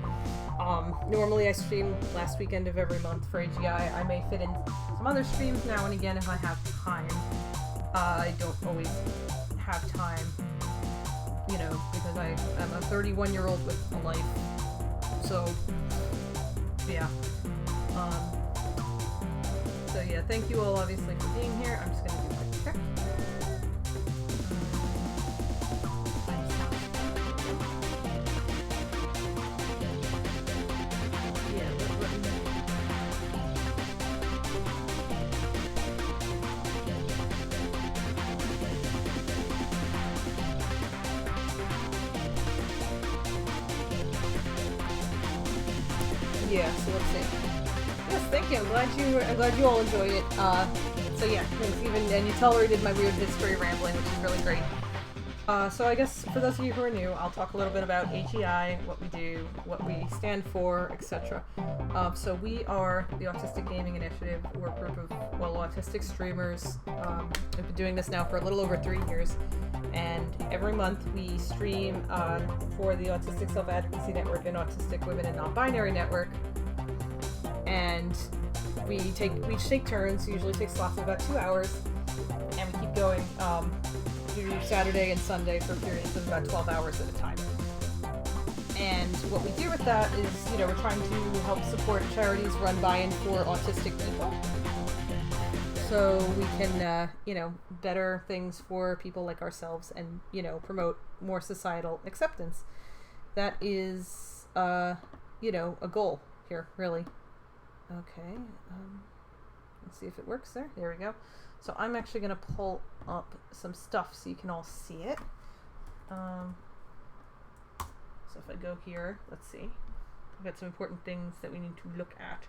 Normally I stream last weekend of every month for AGI. I may fit in some other streams now and again if I have time. I don't always have time, you know, because I'm a 31-year-old with a life. So, yeah. So yeah, thank you all obviously for being here. I'm just gonna do a quick check. Yeah, yeah, so let's see. Yes, thank you. I'm glad you all enjoyed it. So yeah, thanks. And you tolerated my weird history rambling, which is really great. So I guess for those of you who are new, I'll talk a little bit about AGI, what we do, what we stand for, etc. So we are the Autistic Gaming Initiative. We're a group of, autistic streamers. We've been doing this now for a little over 3 years. And every month we stream for the Autistic Self-Advocacy Network and Autistic Women and Non-Binary Network. And we each take turns, usually take slots of about 2 hours, and we keep going. We do Saturday and Sunday for periods of about 12 hours at a time. And what we do with that is, we're trying to help support charities run by and for autistic people. So we can, better things for people like ourselves and, promote more societal acceptance. That is, a goal here, really. Okay, let's see if it works there. There we go. So I'm actually going to pull up some stuff so you can all see it. So if I go here, let's see. I've got some important things that we need to look at.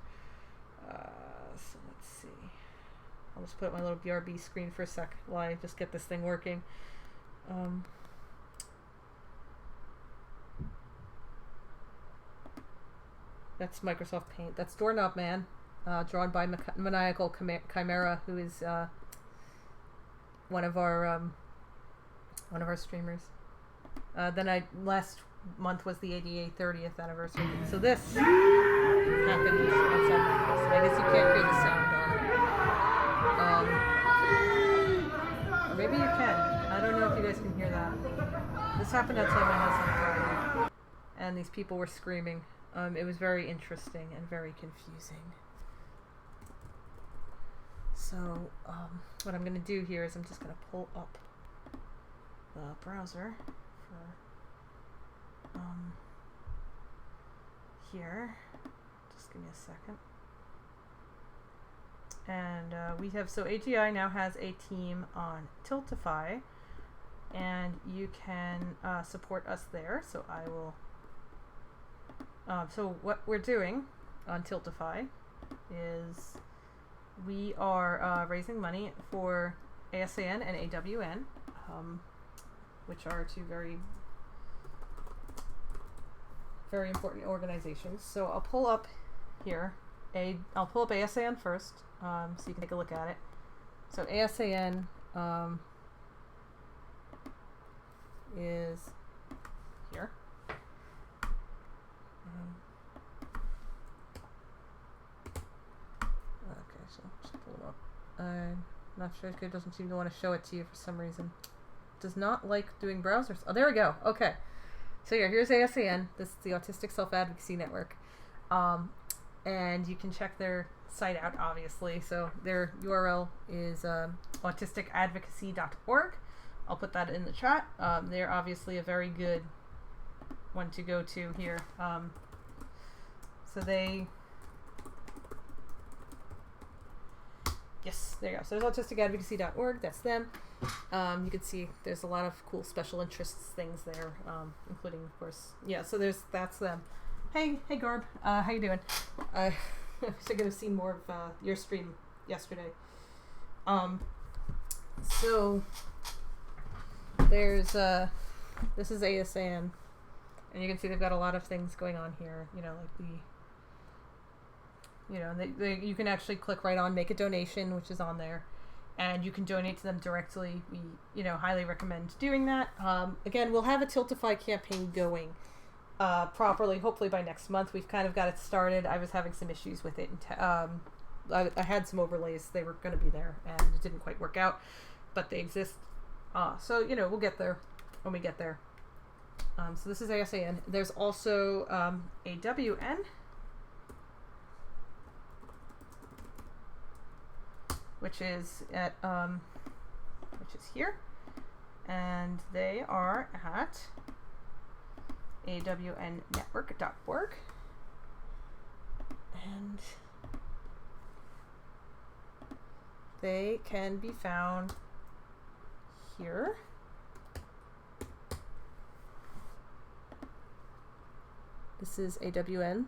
So let's see. I'll just put up my little BRB screen for a sec while I just get this thing working. That's Microsoft Paint. That's Doorknob Man, drawn by Maniacal Chimera, who is one of our streamers. Then last month was the ADA 30th anniversary. So this happened outside my house. I guess you can't hear the sound on. Or maybe you can. I don't know if you guys can hear that. This happened outside my house on Friday, and these people were screaming. It was very interesting and very confusing. So, what I'm going to do here is I'm just going to pull up the browser for here. Just give me a second. And we have, so AGI now has a team on Tiltify, and you can support us there. So I will. So what we're doing on Tiltify is we are raising money for ASAN and AWN, which are two very, very important organizations. So I'll pull up here. I'll pull up ASAN first, so you can take a look at it. So ASAN is here. Okay, so just pull it up. I'm not sure if it doesn't seem to want to show it to you for some reason. It does not like doing browsers. Oh, there we go. Okay. So yeah, here's ASAN. This is the Autistic Self-Advocacy Network. And you can check their site out, obviously. So their URL is autisticadvocacy.org. I'll put that in the chat. They're obviously a very good one to go to here. So they... Yes, there you go. So there's autisticadvocacy.org. That's them. You can see there's a lot of cool special interests things there, including, of course, yeah. So that's them. Hey, Garb. How you doing? I wish I could have seen more of your stream yesterday. So there's this is ASAN, and you can see they've got a lot of things going on here. You can actually click right on make a donation, which is on there, and you can donate to them directly. We, highly recommend doing that. Again, we'll have a Tiltify campaign going properly, hopefully by next month. We've kind of got it started. I was having some issues with it. I had some overlays. They were going to be there, and it didn't quite work out, but they exist. So, we'll get there when we get there. So this is ASAN. There's also AWN. which is here, and they are at awnnetwork.org, and they can be found here. This is AWN.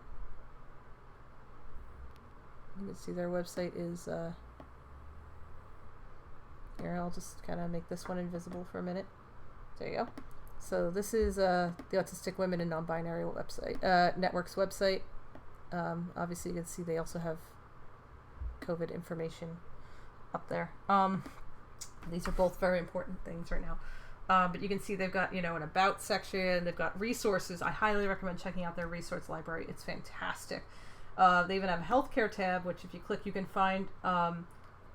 You can see their website is here. I'll just kind of make this one invisible for a minute. There you go. So this is the Autistic Women and Non-Binary website, Network's website. Obviously, you can see they also have COVID information up there. These are both very important things right now. But you can see they've got, an about section. They've got resources. I highly recommend checking out their resource library. It's fantastic. They even have a healthcare tab, which if you click, you can find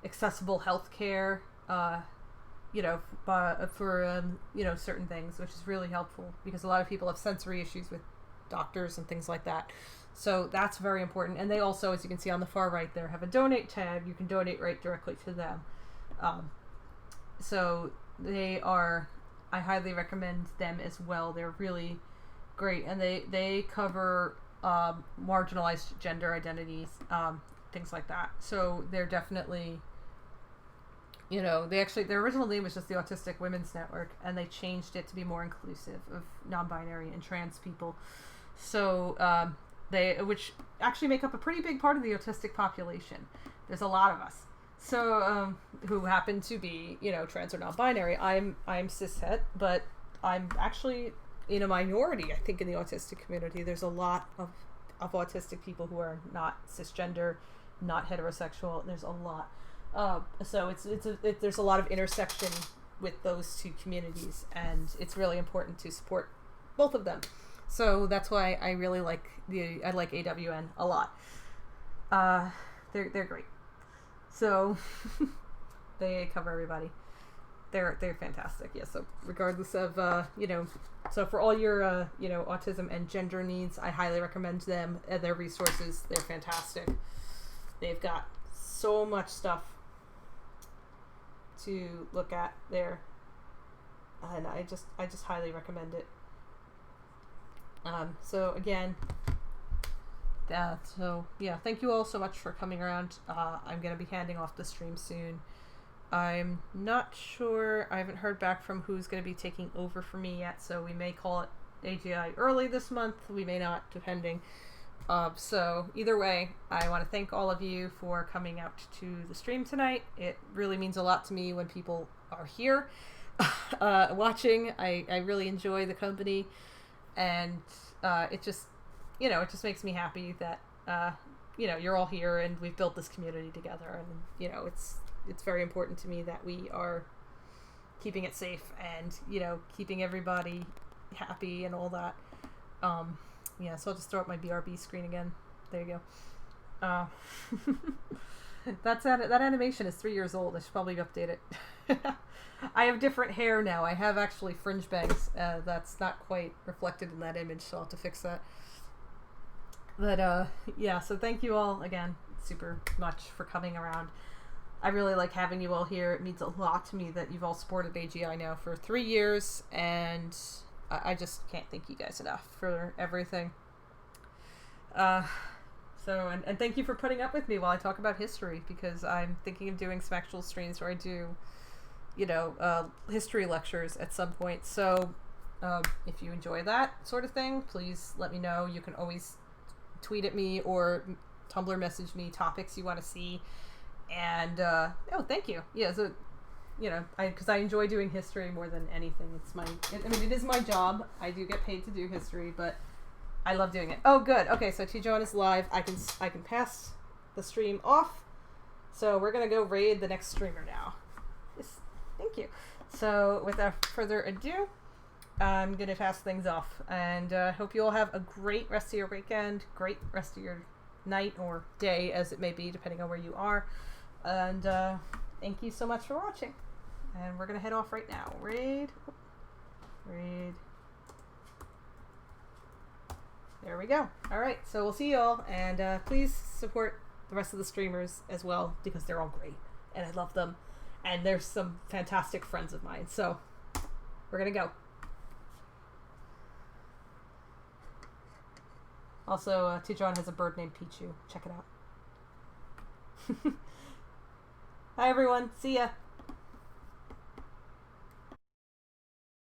accessible healthcare, for certain things, which is really helpful because a lot of people have sensory issues with doctors and things like that. So that's very important. And they also, as you can see on the far right there, have a donate tab. You can donate right directly to them. So they are, I highly recommend them as well. They're really great. And they cover marginalized gender identities, things like that. So they're definitely, their original name was just the Autistic Women's Network, and they changed it to be more inclusive of non-binary and trans people. So which actually make up a pretty big part of the autistic population. There's a lot of us. So who happen to be, trans or non-binary. I'm cishet, but I'm actually in a minority, I think, in the autistic community. There's a lot of autistic people who are not cisgender, not heterosexual. There's a lot. So there's a lot of intersection with those two communities, and it's really important to support both of them. So that's why I really like AWN a lot. They're great. So they cover everybody. They're fantastic. Yeah. So regardless of so for all your autism and gender needs, I highly recommend them and their resources. They're fantastic. They've got so much stuff to look at there, and I just highly recommend it. So again, thank you all so much for coming around. I'm gonna be handing off the stream soon. I'm not sure, I haven't heard back from who's gonna be taking over for me yet, so we may call it AGI early this month, we may not, depending. So either way, I want to thank all of you for coming out to the stream tonight. It really means a lot to me when people are here watching. I really enjoy the company, and it just makes me happy that you're all here and we've built this community together, and it's very important to me that we are keeping it safe and keeping everybody happy and all that. So I'll just throw up my BRB screen again. There you go. That animation is 3 years old. I should probably update it. I have different hair now. I have actually fringe bangs. That's not quite reflected in that image, so I'll have to fix that. But so thank you all again super much for coming around. I really like having you all here. It means a lot to me that you've all supported AGI now for 3 years, and I just can't thank you guys enough for everything. And thank you for putting up with me while I talk about history, because I'm thinking of doing some actual streams where I do, history lectures at some point. So if you enjoy that sort of thing, please let me know. You can always tweet at me or Tumblr message me topics you want to see. And thank you. Yeah, so because I enjoy doing history more than anything. It is my job. I do get paid to do history, but I love doing it. Oh, good. Okay, so T-Joan is live. I can pass the stream off. So we're gonna go raid the next streamer now. Yes, thank you. So without further ado, I'm gonna pass things off, and hope you all have a great rest of your weekend, great rest of your night or day, as it may be, depending on where you are. And thank you so much for watching. And we're gonna head off right now. Raid. There we go. All right, so we'll see you all, and please support the rest of the streamers as well, because they're all great. and I love them. And there's some fantastic friends of mine. So we're going to go. Also, Tijuan has a bird named Pichu. Check it out. Hi, everyone. See ya.